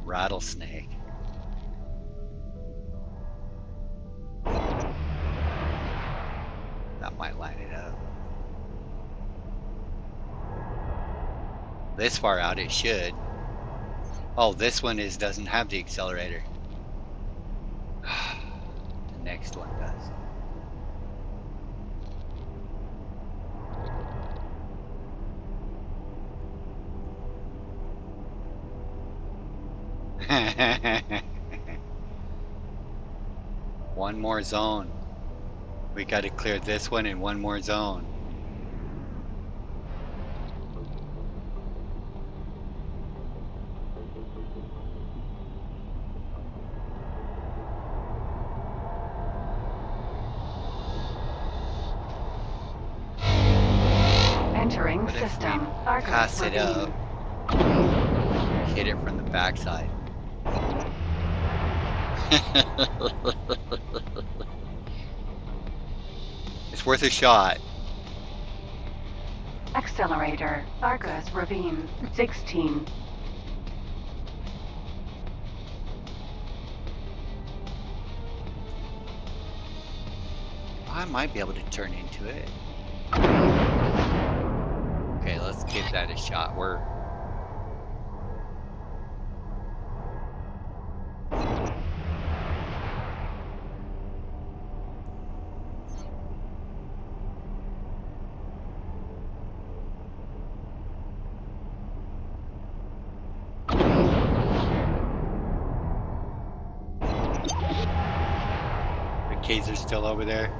S1: rattlesnake? That might line it up. This far out it should. Oh, this one doesn't have the accelerator. The next one does. One more zone. We got to clear this one and one more zone.
S2: Entering
S1: What if
S2: system.
S1: we
S2: Argus
S1: pass it
S2: Ravine.
S1: up, hit it from the backside? It's worth a shot.
S2: Accelerator. Argus Ravine. 16.
S1: I might be able to turn into it. Okay, let's give that a shot. We're the Kaiser's still over there.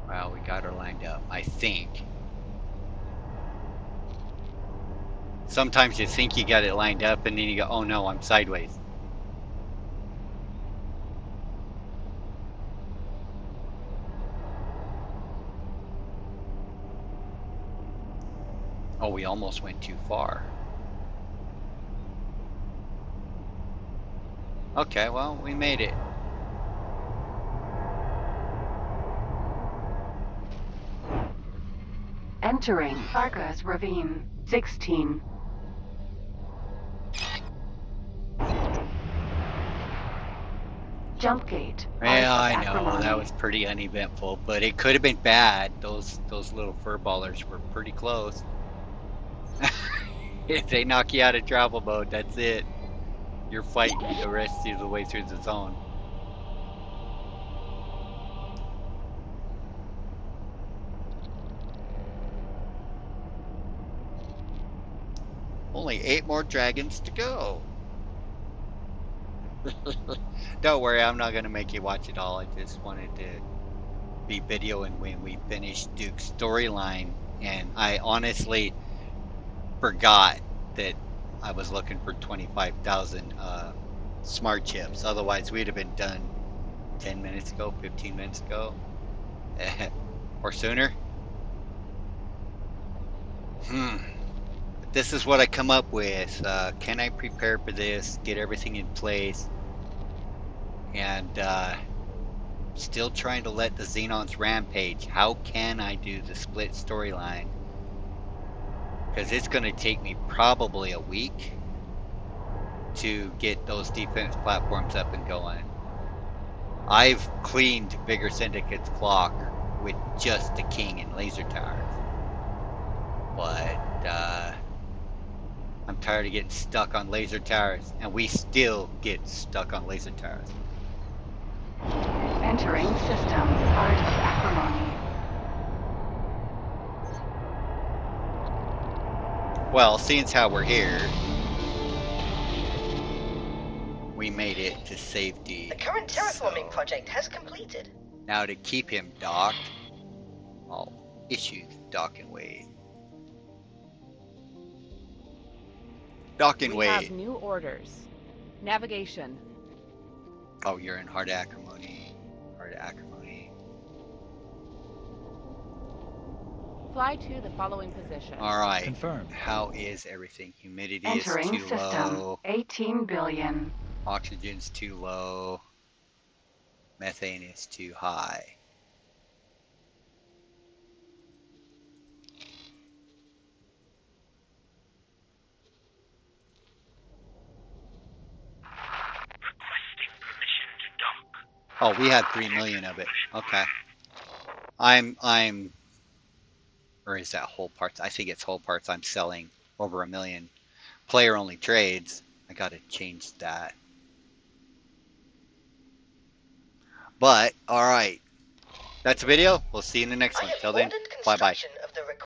S1: Well, we got her lined up, I think. Sometimes you think you got it lined up and then you go, oh no, I'm sideways. Oh, we almost went too far. Okay, well, we made it.
S2: Entering Argus Ravine. 16. Jump gate.
S1: Yeah,
S2: Arc
S1: I
S2: of
S1: know,
S2: Acrimony.
S1: that was pretty uneventful, but it could have been bad. Those little furballers were pretty close. If they knock you out of travel mode, that's it. You're fighting the rest of the way through the zone. Only 8 more dragons to go. Don't worry, I'm not gonna make you watch it all. I just wanted to be videoing when we finished Duke's storyline, and I honestly forgot that I was looking for 25,000 smart chips. Otherwise, we'd have been done 10 minutes ago, 15 minutes ago, or sooner. But this is what I come up with. Can I prepare for this? Get everything in place, and still trying to let the Xenons rampage. How can I do the split storyline? Because it's going to take me probably a week to get those defense platforms up and going. I've cleaned Vigor Syndicate's clock with just the King and laser towers. But I'm tired of getting stuck on laser towers, and we still get stuck on laser towers.
S2: Entering system. Part of acrimony.
S1: Well, seeing as how we're here, we made it to safety.
S11: The current terraforming project has completed.
S1: Now to keep him docked, I'll issue the docking wait. Docking
S12: We
S1: wait.
S12: have new orders. Navigation.
S1: Oh, you're in hard acrimony. Hard acrimony.
S12: Fly to the following position.
S1: All right.
S13: Confirmed.
S1: How is everything? Humidity
S2: Entering
S1: is too
S2: system.
S1: low.
S2: 18 billion.
S1: Oxygen's too low. Methane is too high.
S3: Requesting permission to dock.
S1: Oh, we have 3 million of it. Okay. Or is that whole parts? I think it's whole parts. I'm selling over 1 million. Player only trades. I gotta change that. But, alright. That's a video. We'll see you in the next one. Till then, bye bye.